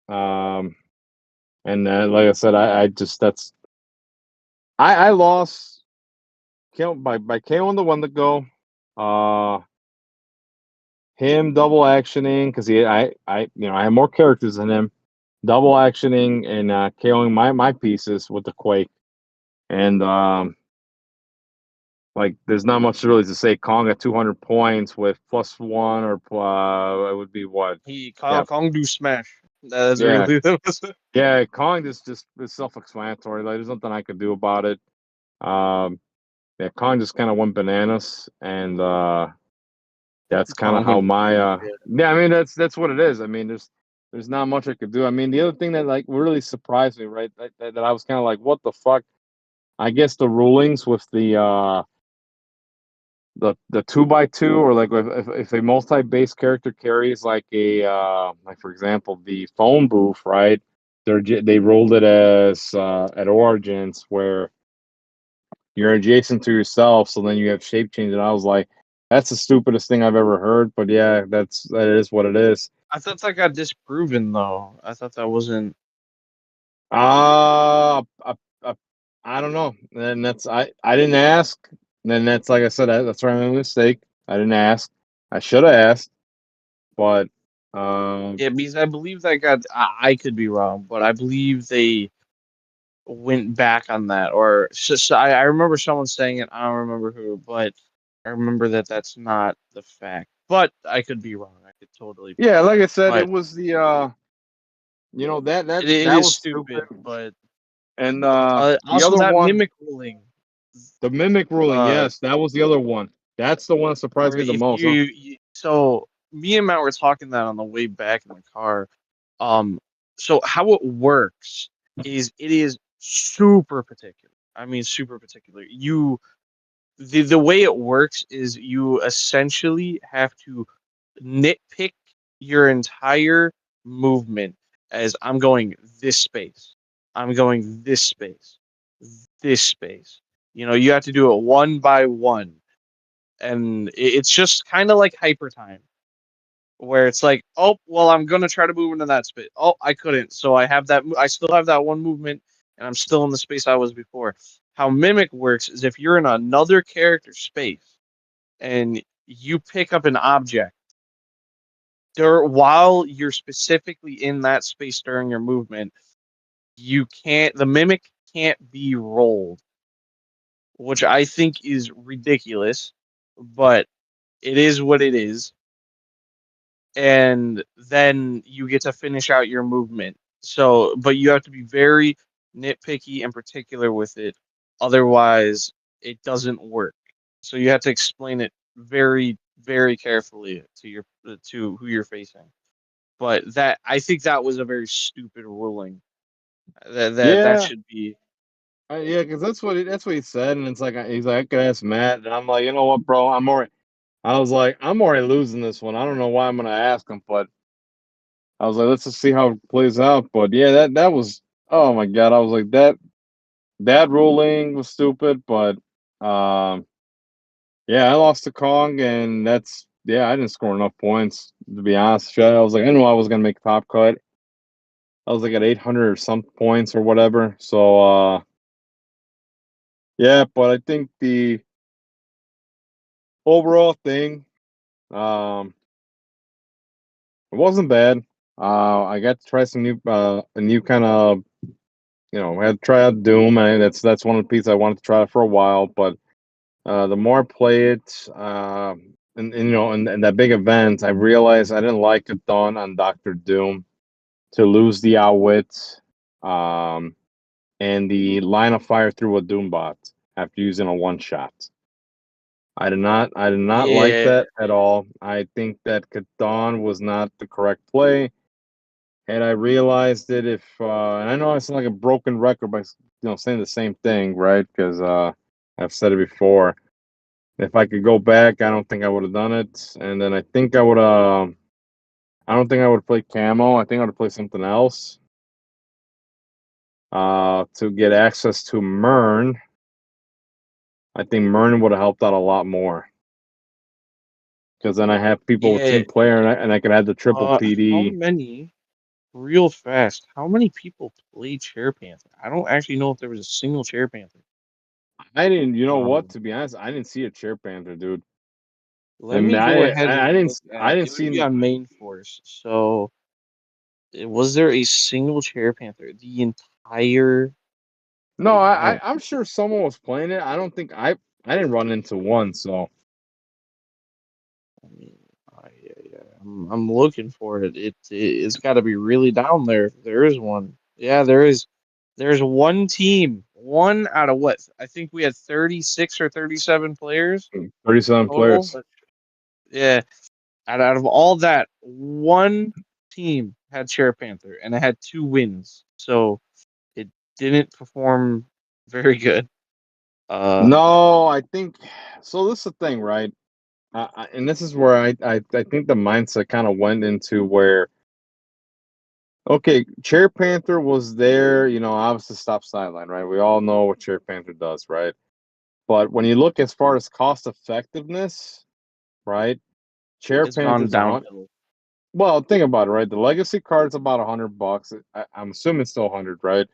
Um, and like I said, I just that's I lost by KOing the one to go. Uh, him double actioning because I have more characters than him. Double actioning and KOing my pieces with the Quake, and like there's not much really to say. Kong at 200 points with +1 or it would be what? He Yeah, Kong do smash. That's yeah, really that was yeah. Kong just is self-explanatory. Like there's nothing I could do about it. Um, yeah, Kong just kind of went bananas, and that's kind of Kong how went my crazy. Yeah. yeah. I mean that's what it is. I mean there's not much I could do. I mean the other thing that like really surprised me, right? That I was kind of like, what the fuck? I guess the rulings with the 2x2 or like if a multi-base character carries like a like for example the phone booth, right? They ruled it as at Origins where you're adjacent to yourself, so then you have shape change. And I was like, that's the stupidest thing I've ever heard. But yeah, that is what it is. I thought that got disproven though. I thought that wasn't. Uh, I don't know. And that's I didn't ask. And then that's like I said, that's where I made a mistake. I didn't ask. I should have asked, but Yeah, because I believe that got. I could be wrong, but I believe they went back on that. Or I remember someone saying it. I don't remember who, but I remember that that's not the fact. But I could be wrong. I could totally be yeah, wrong. like I said, it But was the it that is was stupid. stupid. But And the also other that one, mimic ruling. the mimic ruling, Uh, yes, that was the other one. That's the one that surprised where me the if most. so me and Matt were talking that on the way back in the car. Um, so how it works is it is super particular. I mean, super particular. The way it works is you essentially have to nitpick your entire movement as I'm going this space. I'm going this space. This space. You have to do it one by one. And it's just kind of like hyper time where it's like, oh, well, I'm gonna try to move into that space. Oh, I couldn't, so I have that. I still have that one movement, and I'm still in the space I was before. How mimic works is if you're in another character space and you pick up an object while you're specifically in that space during your movement, you can't. The mimic can't be rolled, which I think is ridiculous, but it is what it is, and then you get to finish out your movement. So, but you have to be very nitpicky and particular with it. Otherwise, it doesn't work. So you have to explain it very, very carefully to who you're facing. But that I think that was a very stupid ruling. That Yeah, should be. yeah, because that's what he said, and it's like he's like I could ask Matt, and I'm like, you know what, bro, I was like, I'm already losing this one. I don't know why I'm gonna ask him, but I was like, let's just see how it plays out. But yeah, that was oh my god, I was like that ruling was stupid, but um yeah, I lost to Kong, and that's yeah, I didn't score enough points to be honest. With you. I was like, I knew I was gonna make top cut. I was like at 800 or some points or whatever. So yeah, but I think the overall thing, um, it wasn't bad. I got to try some a new kind of I had to try out Doom, and that's one of the pieces I wanted to try for a while. But the more I play it, and that big event, I realized I didn't like it done on Doctor Doom to lose the outwit, and the line of fire through a Doom bot after using a one shot. I did not like Yeah, that at all. I think that Kadan was not the correct play. Had I realized it, and I know I sound like a broken record by saying the same thing, right? Because I've said it before. If I could go back, I don't think I would have done it. And then I think I would. I don't think I would play camo. I think I would play something else. To get access to Mern, I think Mern would have helped out a lot more. Because then I have people with yeah. team player, and I could have the triple How PD. many, real fast, how many people play Chair Panther? I don't actually know if there was a single Chair Panther. I didn't. You know what? Um, To be honest, I didn't see a chair panther, dude. I Let mean, me go ahead and I didn't. look I at didn't it. Would be see. on main force. So, was there a single Chair Panther the entire No, event? I'm sure someone was playing it. I don't think I didn't run into one. So I mean, I'm looking for it. It's got to be really down there. If there is one. Yeah, there is. There's one team. One out of what? I think we had 36 or 37 players 37 total. players. Yeah, out of all that, one team had Chair Panther, and it had 2 wins. So it didn't perform very good. Uh, No, I think so. This is the thing, right? And this is where I think the mindset kind of went into where okay, Chair Panther was there. Obviously stop sideline, right? We all know what Chair Panther does, right? But when you look as far as cost effectiveness, right? Chair it's gone Panther's downhill. well, think about it, right? The legacy card's about $100. I'm assuming it's still 100, right?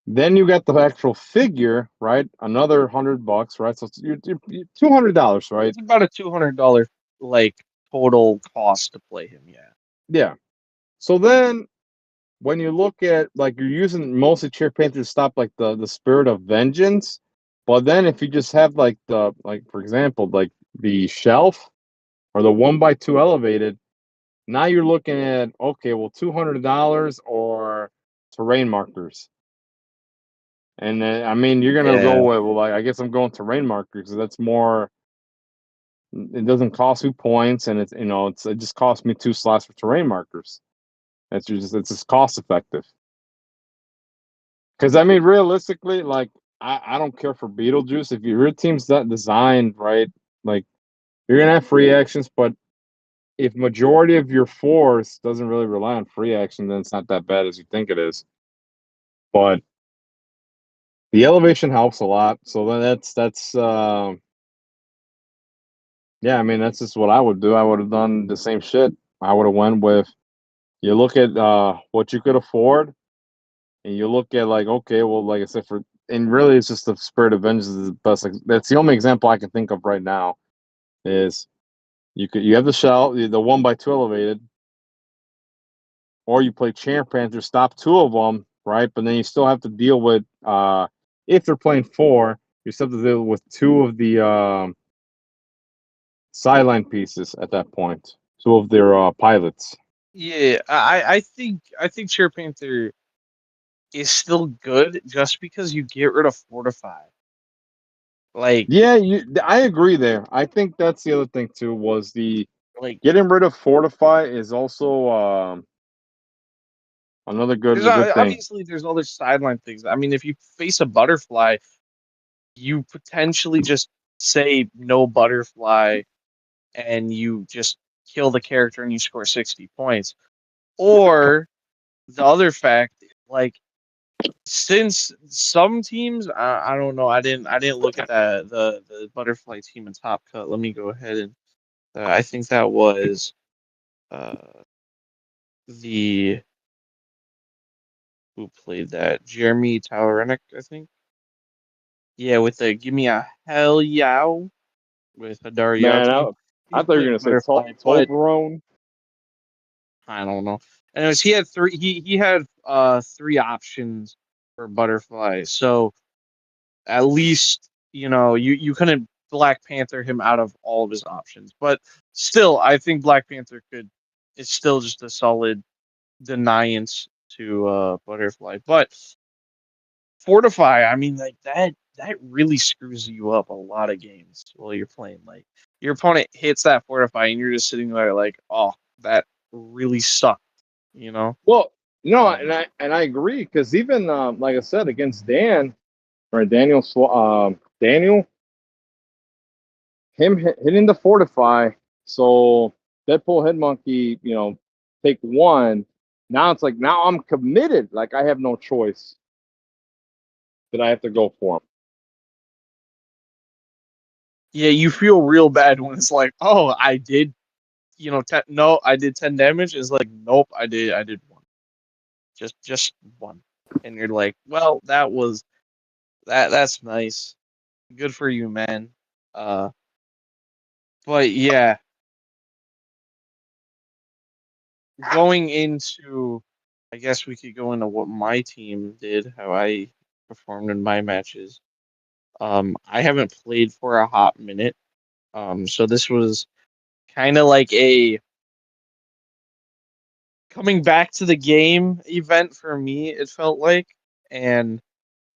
Then you got the actual figure, right? Another $100, right? So you're $200, right? It's about a $200 like total cost to play him. Yeah. Yeah. So then when you look at like you're using mostly Chair Panther to stop like the spirit of vengeance, but then if you just have like for example like the shelf or the 1x2 elevated, now you're looking at okay, well $200 or terrain markers. And then, I mean, you're gonna go Yeah. with, well, like, I guess I'm going terrain markers because that's more. It doesn't cost me points, and it just costs me 2 slots for terrain markers. It's just cost effective. Because I mean, realistically, like I don't care for Beetlejuice if your team's not designed right. Like you're gonna have free actions, but if majority of your force doesn't really rely on free action, then it's not that bad as you think it is. But the elevation helps a lot. So then that's yeah, I mean that's just what I would do. I would have done the same shit. I would have went with you look at what you could afford, and you look at like okay, well, like I said, and really it's just the spirit of vengeance is the best. Like, that's the only example I can think of right now. Is you have the shell, the 1x2 elevated, or you play Champ Panther, stop 2 of them, right? But then you still have to deal with if they're playing 4, you still have to deal with 2 of the sideline pieces at that point. 2 of their pilots. Yeah. I think Chair Panther is still good just because you get rid of Fortify. Like Yeah, I agree there. I think that's the other thing too was the like getting rid of Fortify is also another there's good thing. obviously there's other sideline things. I mean, if you face a butterfly, you potentially just say no butterfly and you just kill the character and you score 60 points. Or the other fact, like since some teams, I don't know, I didn't look at the butterfly team in Top Cut. Let me go ahead and I think that was uh the who played that Jeremy Taurenik, I think. Yeah, with the give me a hell yow with Hadar Man, Yachty. I He thought you were played gonna say butterfly, but Toblerone. I don't know. Anyways, he had 3 he had 3 options for Butterfly. So at least, you couldn't Black Panther him out of all of his options. But still, I think Black Panther could, it's still just a solid deniance to Butterfly. But Fortify, I mean, like that really screws you up a lot of games while you're playing. Like your opponent hits that Fortify and you're just sitting there like, oh, that really sucked, you know? Well, no, and Um I agree because even like I said against Dan or Daniel, him hitting the fortify. So Deadpool Head Monkey, take one. Now it's like now I'm committed. Like I have no choice that I have to go for him. yeah, you feel real bad when it's like, oh, I did, no, I did 10 damage. It's like, nope, I did one. Just one. And you're like, well, that's nice. Good for you, man. Uh but yeah, going into, I guess we could go into what my team did, how I performed in my matches. I haven't played for a hot minute. So this was kind of like a coming back to the game event for me, it felt like. And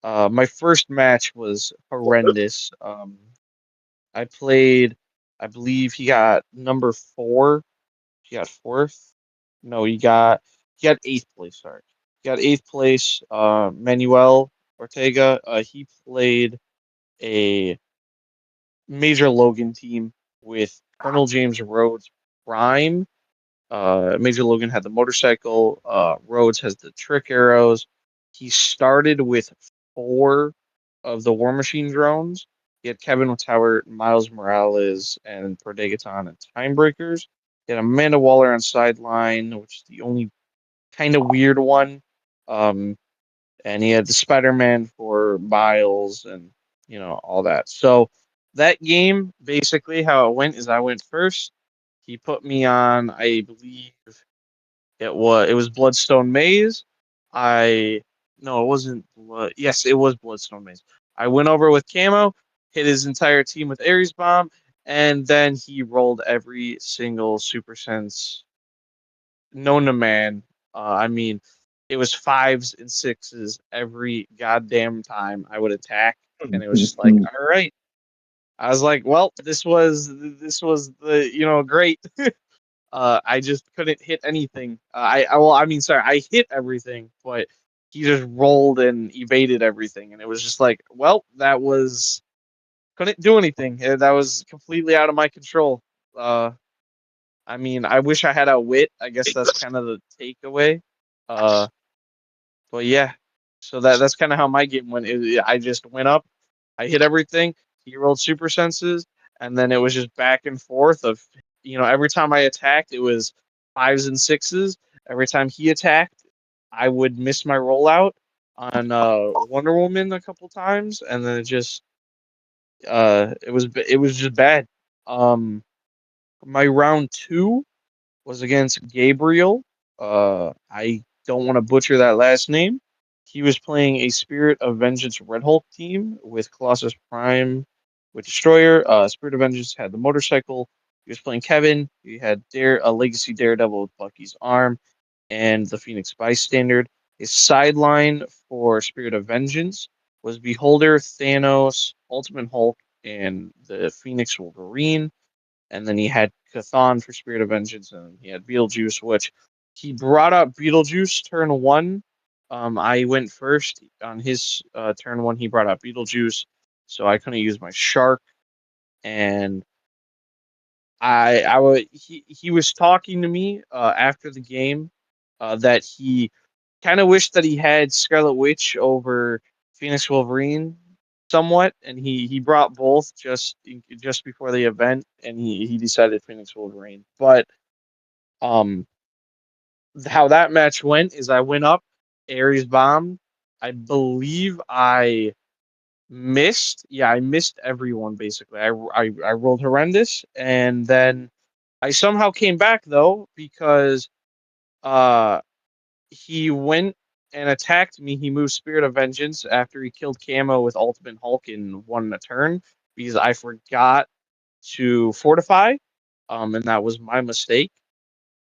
my first match was horrendous. I played, I believe he got number four. He got fourth. No, he got eighth place. Sorry, he got eighth place. Manuel Ortega. He played a Major Logan team with Colonel James Rhodes Prime. Major Logan had the motorcycle. Rhodes has the trick arrows. He started with four of the War Machine drones. He had Kevin Tower, Miles Morales, and Prodegaton and Timebreakers. He had Amanda Waller on sideline, which is the only kind of weird one. Um, and he had the Spider-Man for Miles and all that. So that game, basically how it went is I went first. He put me on, I believe it was Bloodstone Maze. I No, it wasn't Blood. Yes, it was Bloodstone Maze. I went over with Camo, hit his entire team with Ares Bomb, and then he rolled every single Super Sense known to man. I mean, it was fives and sixes every goddamn time I would attack, and it was just like, all right. I was like, well, this was the great. I just couldn't hit anything. Well, I mean, sorry, I hit everything, but he just rolled and evaded everything, and it was just like, well, that was couldn't do anything. That was completely out of my control. Uh, I mean, I wish I had a wit. I guess that's kind of the takeaway. Uh, but yeah, so that's kind of how my game went. I just went up, I hit everything. He rolled super senses, and then it was just back and forth of, every time I attacked, it was fives and sixes. Every time he attacked, I would miss my rollout on Wonder Woman a couple times, and then it was just bad. Um, my round two was against Gabriel. I don't want to butcher that last name. He was playing a Spirit of Vengeance Red Hulk team with Colossus Prime with Destroyer. Spirit of Vengeance had the motorcycle. He was playing Kevin. He had a Legacy Daredevil with Bucky's arm and the Phoenix Bystander. His sideline for Spirit of Vengeance was Beholder, Thanos, Ultimate Hulk, and the Phoenix Wolverine. And then he had Cathan for Spirit of Vengeance, and he had Beetlejuice, which he brought up Beetlejuice turn one. I went first on his turn one. He brought up Beetlejuice, so I couldn't use my shark. And he was talking to me after the game that he kind of wished that he had Scarlet Witch over Phoenix Wolverine somewhat, and he brought both just before the event, and he decided Phoenix Wolverine. But um, how that match went is I went up, Ares bomb. I believe I missed. Yeah, I missed everyone basically. I rolled horrendous, and then I somehow came back though because uh he went. and attacked me, he moved Spirit of Vengeance after he killed Camo with Ultimate Hulk in one turn because I forgot to fortify, and that was my mistake.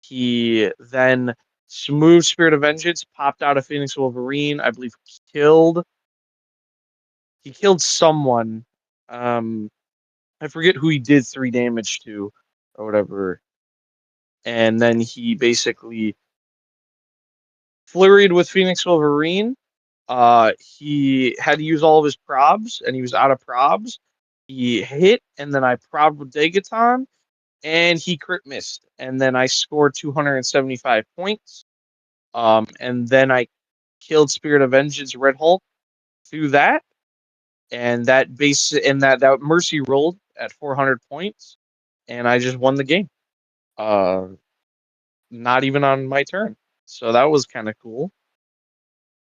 He then moved Spirit of Vengeance, popped out a Phoenix Wolverine. I believe he killed someone. Um, I forget who he did 3 damage to, or whatever. And then he basically flurried with Phoenix Wolverine. He had to use all of his probs, and he was out of probs. He hit, and then I probbed with Degaton, and he crit missed. And then I scored 275 points. And then I killed Spirit of Vengeance Red Hulk through that, and that Mercy rolled at 400 points, and I just won the game. Uh, Not even on my turn, so that was kind of cool.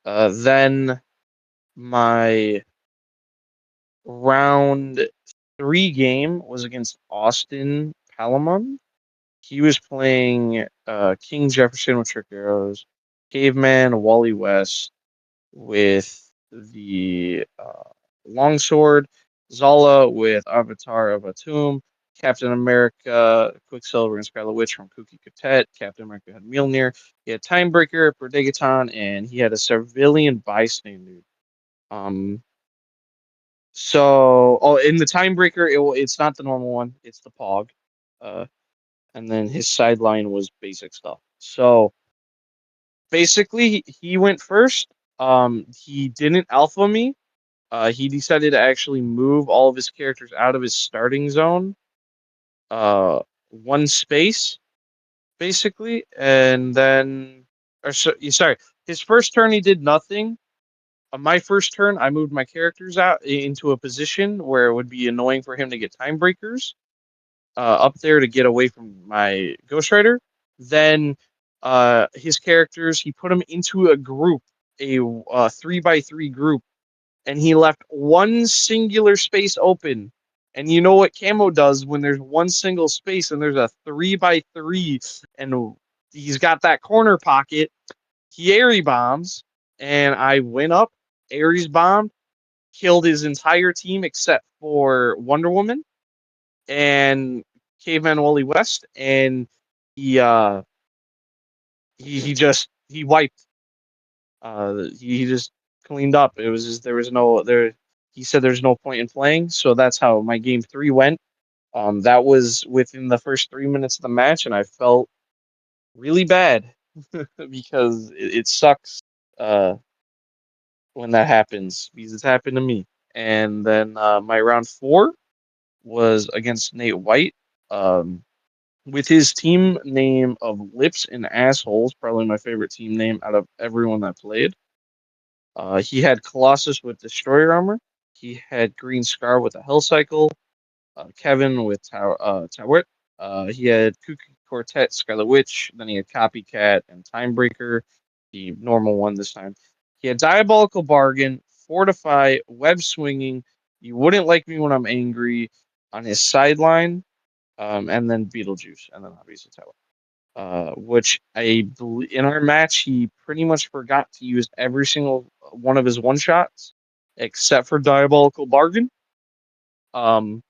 Then my round 3 game was against Austin Palamon. He was playing King Jefferson with Trick Arrows, Caveman Wally West with the Longsword, Zala with Avatar of Atum, Captain America, Quicksilver, and Scarlet Witch from Kuki Katet. Captain America had Mjolnir. He had Timebreaker, Perdegaton, and he had a civilian bystander. Um, in the Timebreaker, it's not the normal one; it's the Pog. Uh, and then his sideline was basic stuff. So basically, he went first. He didn't alpha me. He decided to actually move all of his characters out of his starting zone, uh, one space, basically, and then, sorry, his first turn he did nothing. My first turn, I moved my characters out into a position where it would be annoying for him to get time breakers up there to get away from my Ghost Rider. Then his characters, he put them into a group, a 3x3 group, and he left one singular space open. And you know what Camo does when there's one single space and there's a 3x3 and he's got that corner pocket, he Aerie bombs, and I went up, Ares bombed, killed his entire team except for Wonder Woman and Caveman Wally West, and he he wiped. He just cleaned up. It was just there was no there. He said there's no point in playing, so that's how my game 3 went. That was within the first 3 minutes of the match, and I felt really bad because it sucks uh, when that happens because it's happened to me. And then my round 4 was against Nate White. With his team name of Lips and Assholes, probably my favorite team name out of everyone that played. He had Colossus with Destroyer Armor. He had Green Scar with a Hell Cycle. Kevin with Towert. He had Kooky Quartet, Scarlet Witch. Then he had Copycat and Timebreaker, the normal one this time. He had Diabolical Bargain, Fortify, Web Swinging. You wouldn't like me when I'm angry on his sideline, and then Beetlejuice, and then obviously Tower. Which I believe in our match he pretty much forgot to use every single one of his one shots except for Diabolical Bargain. Um,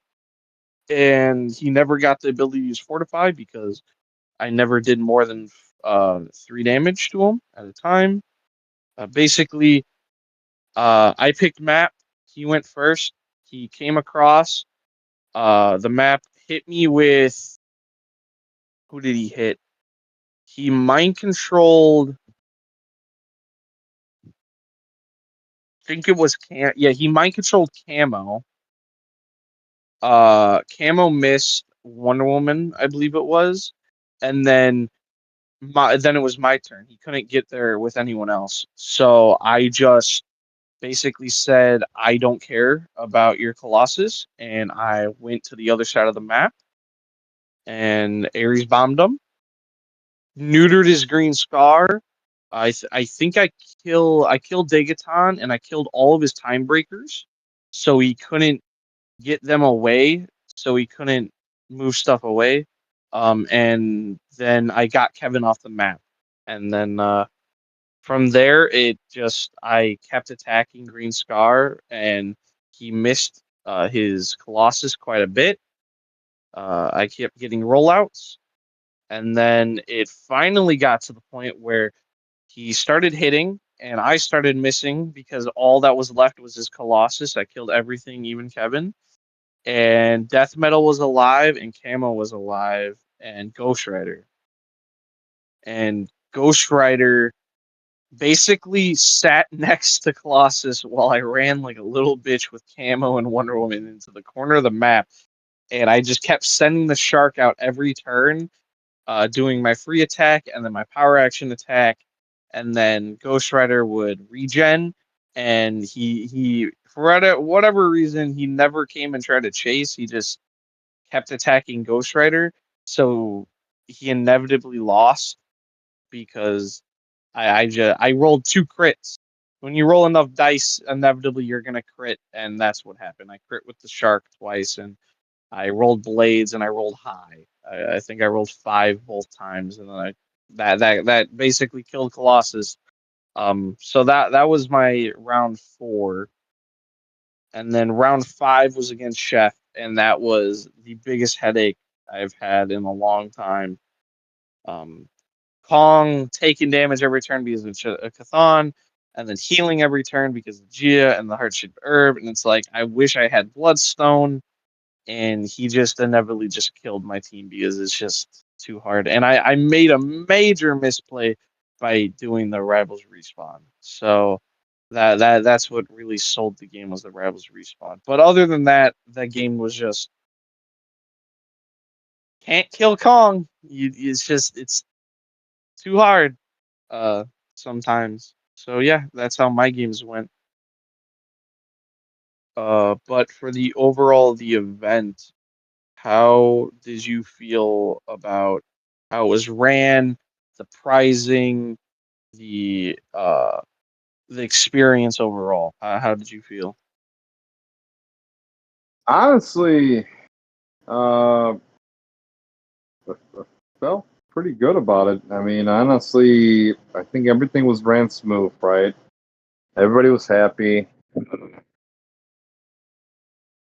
and he never got the ability to use Fortify because I never did more than 3 damage to him at a time. Basically, I picked map. He went first. He came across. The map hit me with. Who did he hit? He mind controlled. I think it was Yeah, he mind controlled Camo. Camo missed Wonder Woman, I believe it was, and then it was my turn. He couldn't get there with anyone else, so I just basically said, "I don't care about your Colossus," and I went to the other side of the map, and Ares bombed him, neutered his Green Scar. I think I killed Degaton and I killed all of his time breakers, so he couldn't get them away, so he couldn't move stuff away. And then I got Kevin off the map, and then From there, I kept attacking Green Scar, and he missed his Colossus quite a bit. I kept getting rollouts, and then it finally got to the point where he started hitting, and I started missing because all that was left was his Colossus. I killed everything, even Kevin. And Death Metal was alive, and Camo was alive, and Ghost Rider. And Ghost Rider basically sat next to Colossus while I ran like a little bitch with Camo and Wonder Woman into the corner of the map. And I just kept sending the shark out every turn, doing my free attack and then my power action attack. And then Ghost Rider would regen. And he for whatever reason, he never came and tried to chase. He just kept attacking Ghost Rider. So he inevitably lost because I rolled 2 crits. When you roll enough dice, inevitably you're gonna crit, and that's what happened. I crit with the shark twice, and I rolled blades, and I rolled high. I think I rolled 5 both times, and then that basically killed Colossus. So that was my round 4, and then round 5 was against Chef, and that was the biggest headache I've had in a long time. Um, Kong taking damage every turn because of a Chthon, and then healing every turn because of Gia and the Heart-Shaped Herb. And it's like, I wish I had Bloodstone, and he just inevitably just killed my team because it's just too hard. And I made a major misplay by doing the Rivals respawn. So that's what really sold the game, was the Rivals respawn. But other than that, that game was just can't kill Kong. It's too hard. uh Sometimes. So yeah, that's how my games went. But for the event, how did you feel about how it was ran, the pricing, the experience overall? How did you feel? Honestly, uh, I felt pretty good about it. I mean, honestly, I think everything was ran smooth, right? Everybody was happy.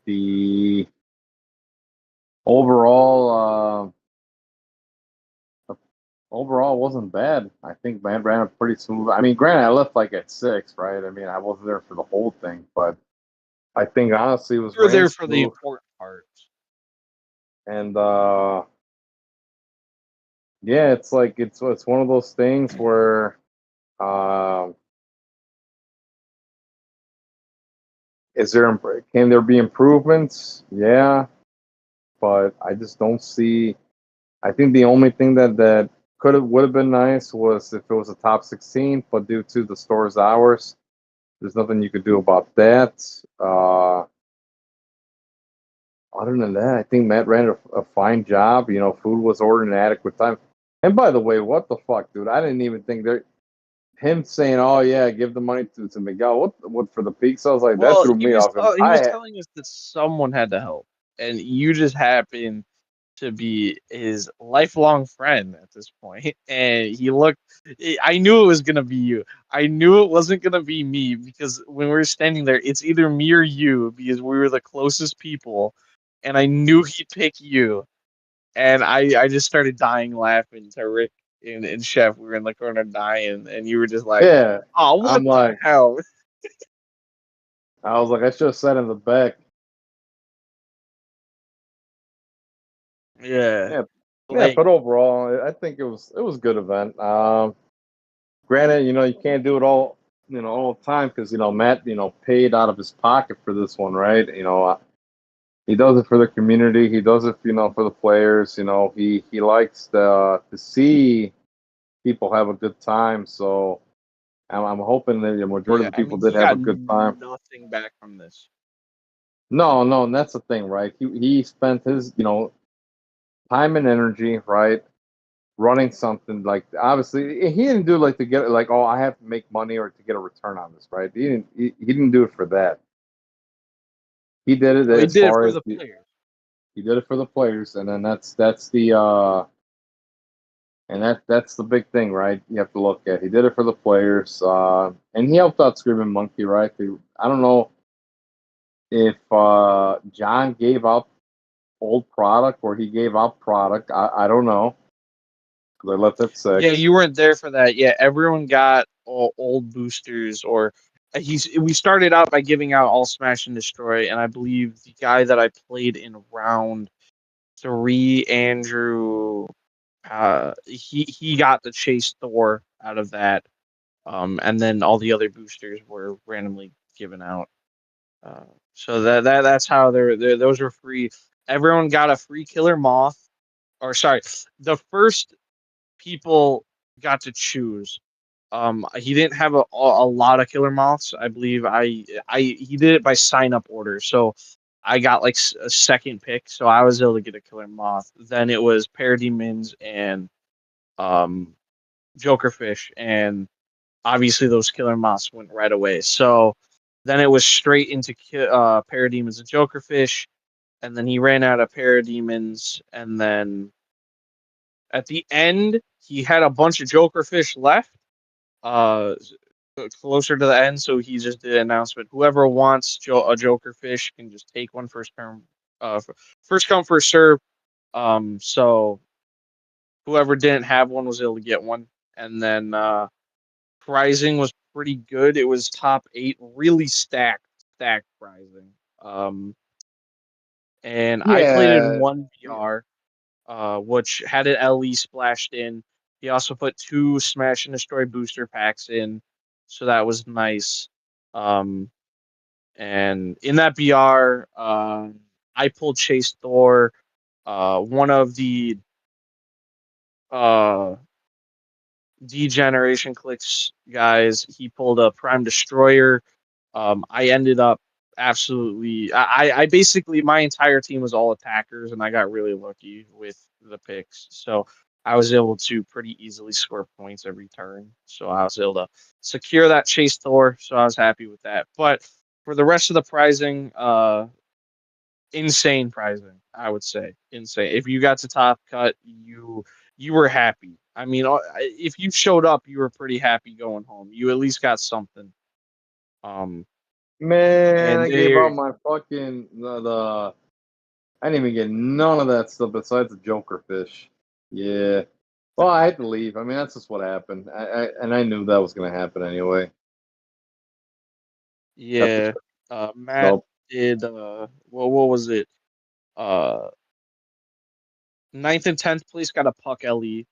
The overall, overall wasn't bad. I think man ran it pretty smooth. I mean, granted, I left like at 6, right? I mean, I wasn't there for the whole thing, but I think honestly it was You were ran there for the smooth. important parts. And yeah, it's like it's one of those things where um can there be improvements? Yeah, but I just don't see. I think the only thing that would have been nice was if it was a top 16, but due to the store's hours, there's nothing you could do about that. Other than that, I think Matt ran a fine job. You know, food was ordered in adequate time. And by the way, what the fuck, dude? I didn't even think there. Him saying, "Oh yeah, give the money to Miguel." What for the pizza? I was like, that Well, threw me off. he was telling us that someone had to help, and you just happened to be his lifelong friend at this point. And he looked, I knew it was gonna be you. I knew it wasn't gonna be me, because when we were standing there, it's either me or you, because we were the closest people, and I knew he'd pick you. And I just started dying laughing to Rick and Chef. We were in the corner dying, and you were just like, Yeah, "Oh, what I'm the like, hell?" I was like, I should have sat in the back. Yeah, Yeah, yeah, like, but overall, I think it was a good event. Granted, you can't do it all the time because Matt, paid out of his pocket for this one, right? He does it for the community. He does it, for the players. He likes to see people have a good time. So I'm hoping that the majority yeah. of the I people mean, did he have got a good time. nothing back from this. No, no, and that's the thing, right? He spent his time and energy, right, running something like obviously he didn't do it like to get like, oh, I have to make money or to get a return on this, right? He didn't do it for that. He did it No, he as did it far for as the players. he did it for the players, and then that's And that's the big thing, right? You have to look at. He did it for the players, and he helped out Screaming Monkey, right? I don't know if John gave up old product or he gave up product. I don't know. They left at Yeah, 6. you weren't there for that. Yeah, everyone got all old boosters, or he's. We started out by giving out all Smash and Destroy, and I believe the guy that I played in round three, Andrew, he got the Chase Thor out of that, and then all the other boosters were randomly given out. Uh, so that's how those were free. Everyone got a free Killer Moth, or sorry, the first people got to choose. He didn't have a lot of killer moths. I believe he did it by sign up order. So I got like a second pick, so I was able to get a killer moth. Then it was parademons and um jokerfish, and obviously those killer moths went right away. So then it was straight into parademons and jokerfish, and then he ran out of parademons, and then at the end he had a bunch of jokerfish left, uh closer to the end, so he just did an announcement. Whoever wants a Joker fish can just take one first come first serve. So whoever didn't have one was able to get one, and then pricing was pretty good. It was top eight, really stacked pricing. Um, and I played in Yeah, one yeah. VR, which had an LE splashed in. He also put two Smash and Destroy booster packs in, so that was nice. Um, and in that BR, I pulled Chase Thor. One of the uh, Degeneration Clicks guys, he pulled a Prime Destroyer. I ended up absolutely. I basically my entire team was all attackers, and I got really lucky with the picks. So I was able to pretty easily score points every turn. So I was able to secure that Chase Thor. So I was happy with that. But for the rest of the pricing, insane pricing, I would say. Insane. If you got to top cut, you were happy. I mean, if you showed up, you were pretty happy going home. You at least got something. Um, Man, and I gave out they my fucking the I didn't even get none of that stuff besides the Joker fish. Yeah. Well, I had to leave. I mean, that's just what happened. And I knew that was going to happen anyway. Got the Yeah, Matt nope. did. Well, what was it? Uh, ninth and tenth place got a puck LE.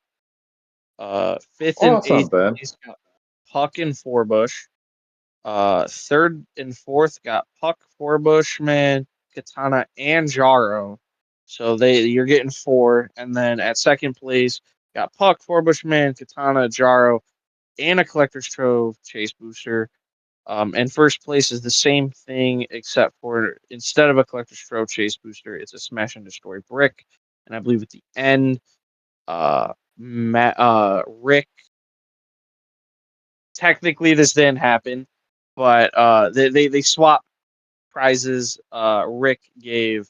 Fifth Oh, and that's not eighth bad. place got puck and four bush. Third and fourth got puck, four bushman, katana, and Jaro. So you're getting four, and then at second place got puck, four bushman, katana, Jaro, and a collector's trove chase booster. And first place is the same thing, except for instead of a collector's trove chase booster, it's a smash and destroy brick. And I believe at the end, Rick. Technically, this didn't happen, but they swap prizes. Rick gave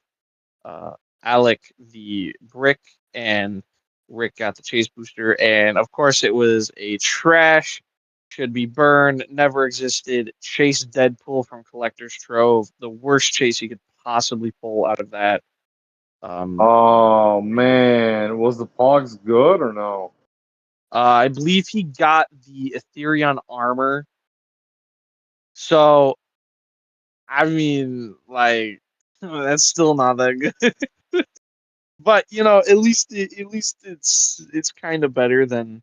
uh, Alec the brick, and Rick got the chase booster. And of course, it was a trash, should be burned, never existed. Chase Deadpool from Collector's Trove, the worst chase you could possibly pull out of that. Um, Oh man, was the Pogs good or no? I believe he got the Ethereon armor. So, I mean, like, that's still not that good. But at least it's kind of better than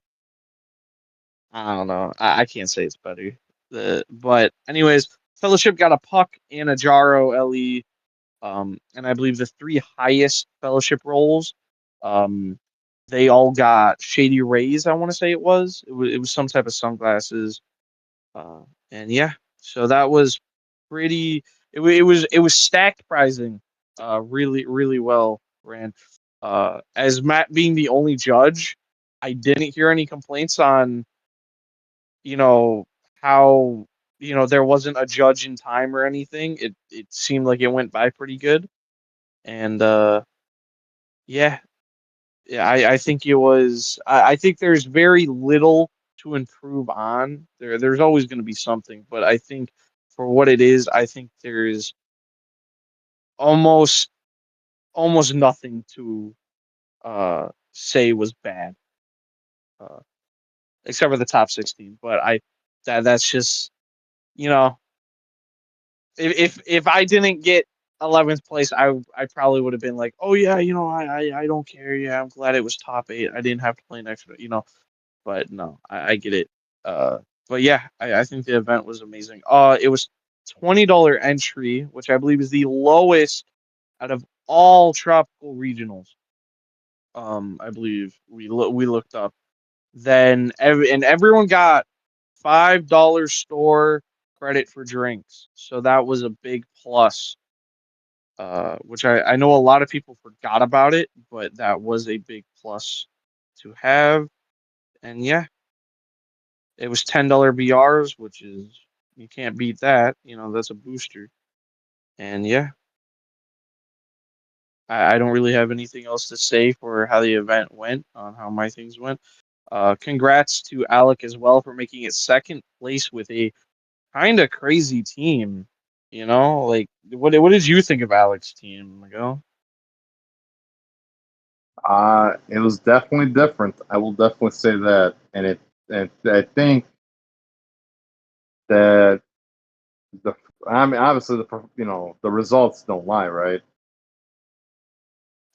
I don't know. I can't say it's better. But anyways, Fellowship got a puck and a Jaro LE. And I believe the three highest Fellowship rolls, um, they all got Shady Rays. I want to say it was some type of sunglasses. Uh, and yeah, so that was pretty. It was stacked pricing, really well ran. As Matt being the only judge, I didn't hear any complaints on you know how there wasn't a judge in time or anything. It seemed like it went by pretty good, and yeah, Yeah, I think it was. I think there's very little to improve on. There's always going to be something, but I think for what it is, I think there's almost almost nothing to say was bad, uh, except for the top 16. But that's just you know if I didn't get 11th place, I probably would have been like, oh yeah, I don't care. Yeah, I'm glad it was top 8. I didn't have to play next. But no, I get it. Uh, but yeah, I think the event was amazing. It was $20 entry, which I believe is the lowest out of all tropical regionals. I believe we looked up. Then everyone got $5 store credit for drinks, so that was a big plus. Which I know a lot of people forgot about it, but that was a big plus to have. And yeah, it was $10 BRs, which is you can't beat that. That's a booster. And yeah, I don't really have anything else to say for how the event went, on how my things went. Congrats to Alec as well for making it second place with a kind of crazy team. Like what did you think of Alec's team, Miguel? It was definitely different. I will definitely say that, and I think that the I mean, obviously the results don't lie, right?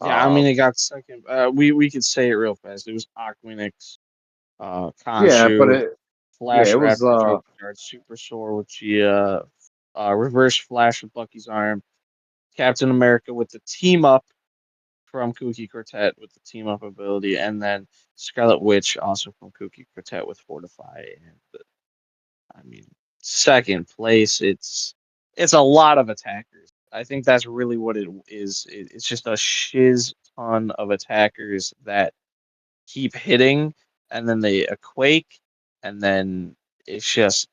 Yeah, I mean Uh, it got second. We could say it real fast. It was Aquinix, yeah, but Khonshu, it Flash was Raptor, Joker Guard, Super Soar with Gia, Reverse Flash with Bucky's arm, Captain America with the team up from Kooky Quartet with the team up ability, and then Scarlet Witch also from Kooky Quartet with Fortify. And I mean, second place, it's a lot of attackers. I think that's really what it is. It's just a shiz ton of attackers that keep hitting, and then they a quake, and then it's just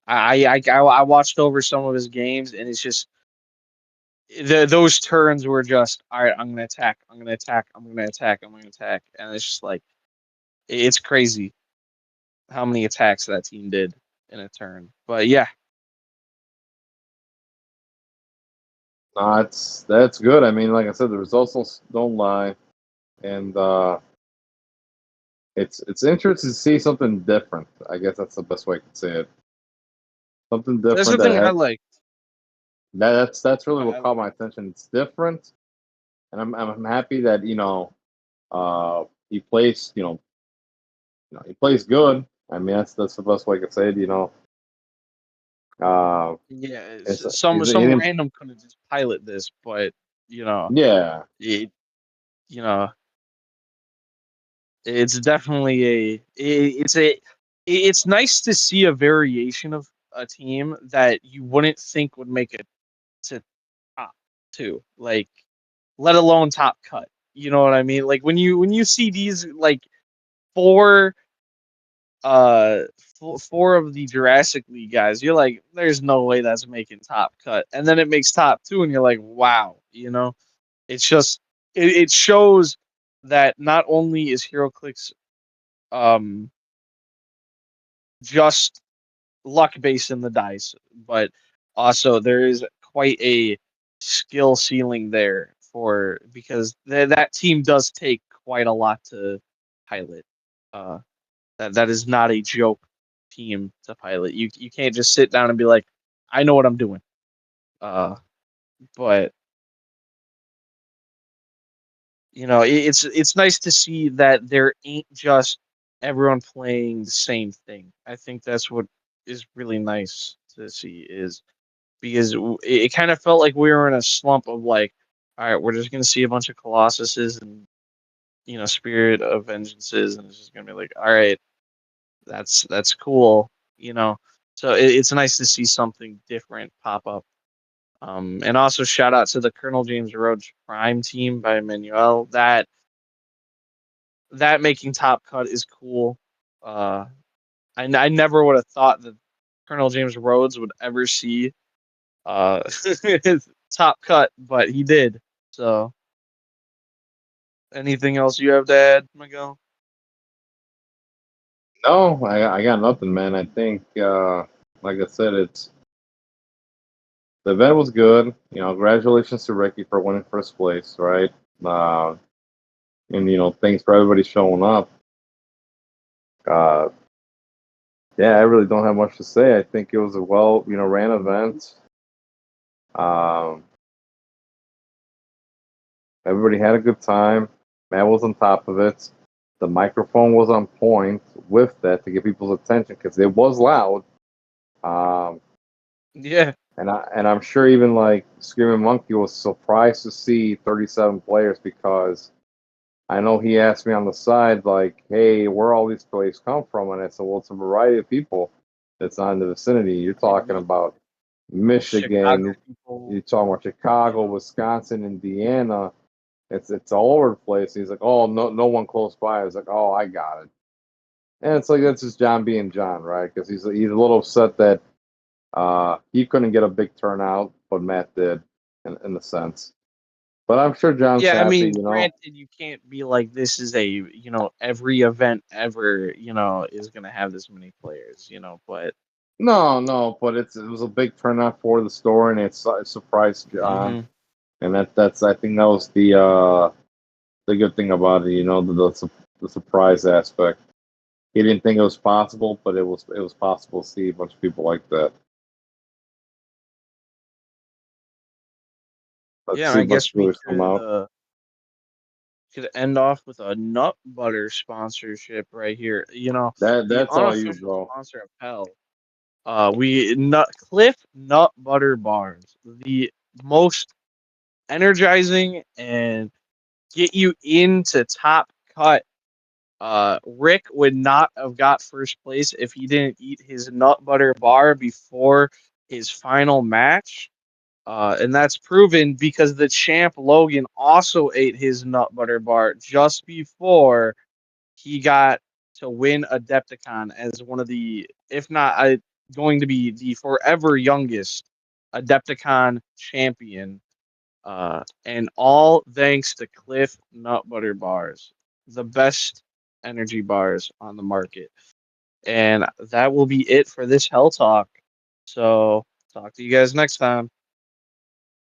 I watched over some of his games, and it's just those turns were just all right. I'm gonna attack. I'm gonna attack. I'm gonna attack. I'm gonna attack, and it's just like it's crazy how many attacks that team did in a turn. But yeah, that's good. I mean, like I said, the results don't lie, and it's interesting to see something different. I guess that's the best way I could say it. Something that's the different thing I that like. that's really what I caught like. my attention. It's different, and I'm happy that he plays he plays good. I mean that's the best way I could say it. Uh, Yeah, it's some random couldn't just pilot this, but you know, yeah. it, you know, it's definitely it's nice to see a variation of a team that you wouldn't think would make it to top two, like let alone top cut. You know what I mean? Like when you see these like four uh four of the Jurassic League guys, you're like, there's no way that's making top cut, and then it makes top two, and you're like, wow, it's just it shows that not only is HeroClix um just luck based in the dice, but also there is quite a skill ceiling there for because that team does take quite a lot to pilot. Uh, that is not a joke team to pilot. You can't just sit down and be like, I know what I'm doing. Uh, but it's nice to see that there ain't just everyone playing the same thing. I think that's what is really nice to see is because it kind of felt like we were in a slump of like, all right, we're just gonna see a bunch of Colossuses and Spirit of Vengeances, and it's just gonna be like, all right, that's cool, you know. So it's nice to see something different pop up. And also shout out to the Colonel James Rhodes Prime team by Manuel. That making top cut is cool. Uh, I never would have thought that Colonel James Rhodes would ever see uh top cut, but he did. So Anything else you have to add, Miguel? No, I got nothing, man. I think, like I said, it's the event was good. Congratulations to Ricky for winning first place, right? Uh, and thanks for everybody showing up. Uh, yeah, I really don't have much to say. I think it was a well, ran event. Um, Everybody had a good time. Matt was on top of it. The microphone was on point with that to get people's attention because it was loud. Um, Yeah. and I'm sure even like Screaming Monkey was surprised to see 37 players because I know he asked me on the side like, "Hey, where all these players come from?" And I said, "Well, it's a variety of people that's not in the vicinity. You're I talking mean, about Michigan. Chicago You're people, talking about you Chicago, know. Wisconsin, Indiana. It's all over the place." He's like, "Oh, no one close by." I was like, "Oh, I got it." And it's like that's just John being John, right? Because he's a little upset that he couldn't get a big turnout, but Matt did, in a sense. But I'm sure John's Yeah, I happy, mean, granted, you can't be like this is a, every event ever, is gonna have this many players, but No, no, but it was a big turnout for the store, and it surprised John, hmm and that's I think that was the good thing about it, the surprise aspect. He didn't think it was possible, but it was possible to see a bunch of people like that. Let's yeah, see I a bunch guess of we viewers come out. could end off with a nut butter sponsorship right here. The That's all you, unofficial bro. sponsor of Hell. We nut Cliff Nut Butter Bars, the most energizing and get you into top cut. Rick would not have got first place if he didn't eat his nut butter bar before his final match. And that's proven because the champ Logan also ate his nut butter bar just before he got to win Adepticon as one of the, if not going to be the forever youngest Adepticon champion. And all thanks to Cliff Nut Butter Bars, the best energy bars on the market. And that will be it for this Hell Talk. So, talk to you guys next time.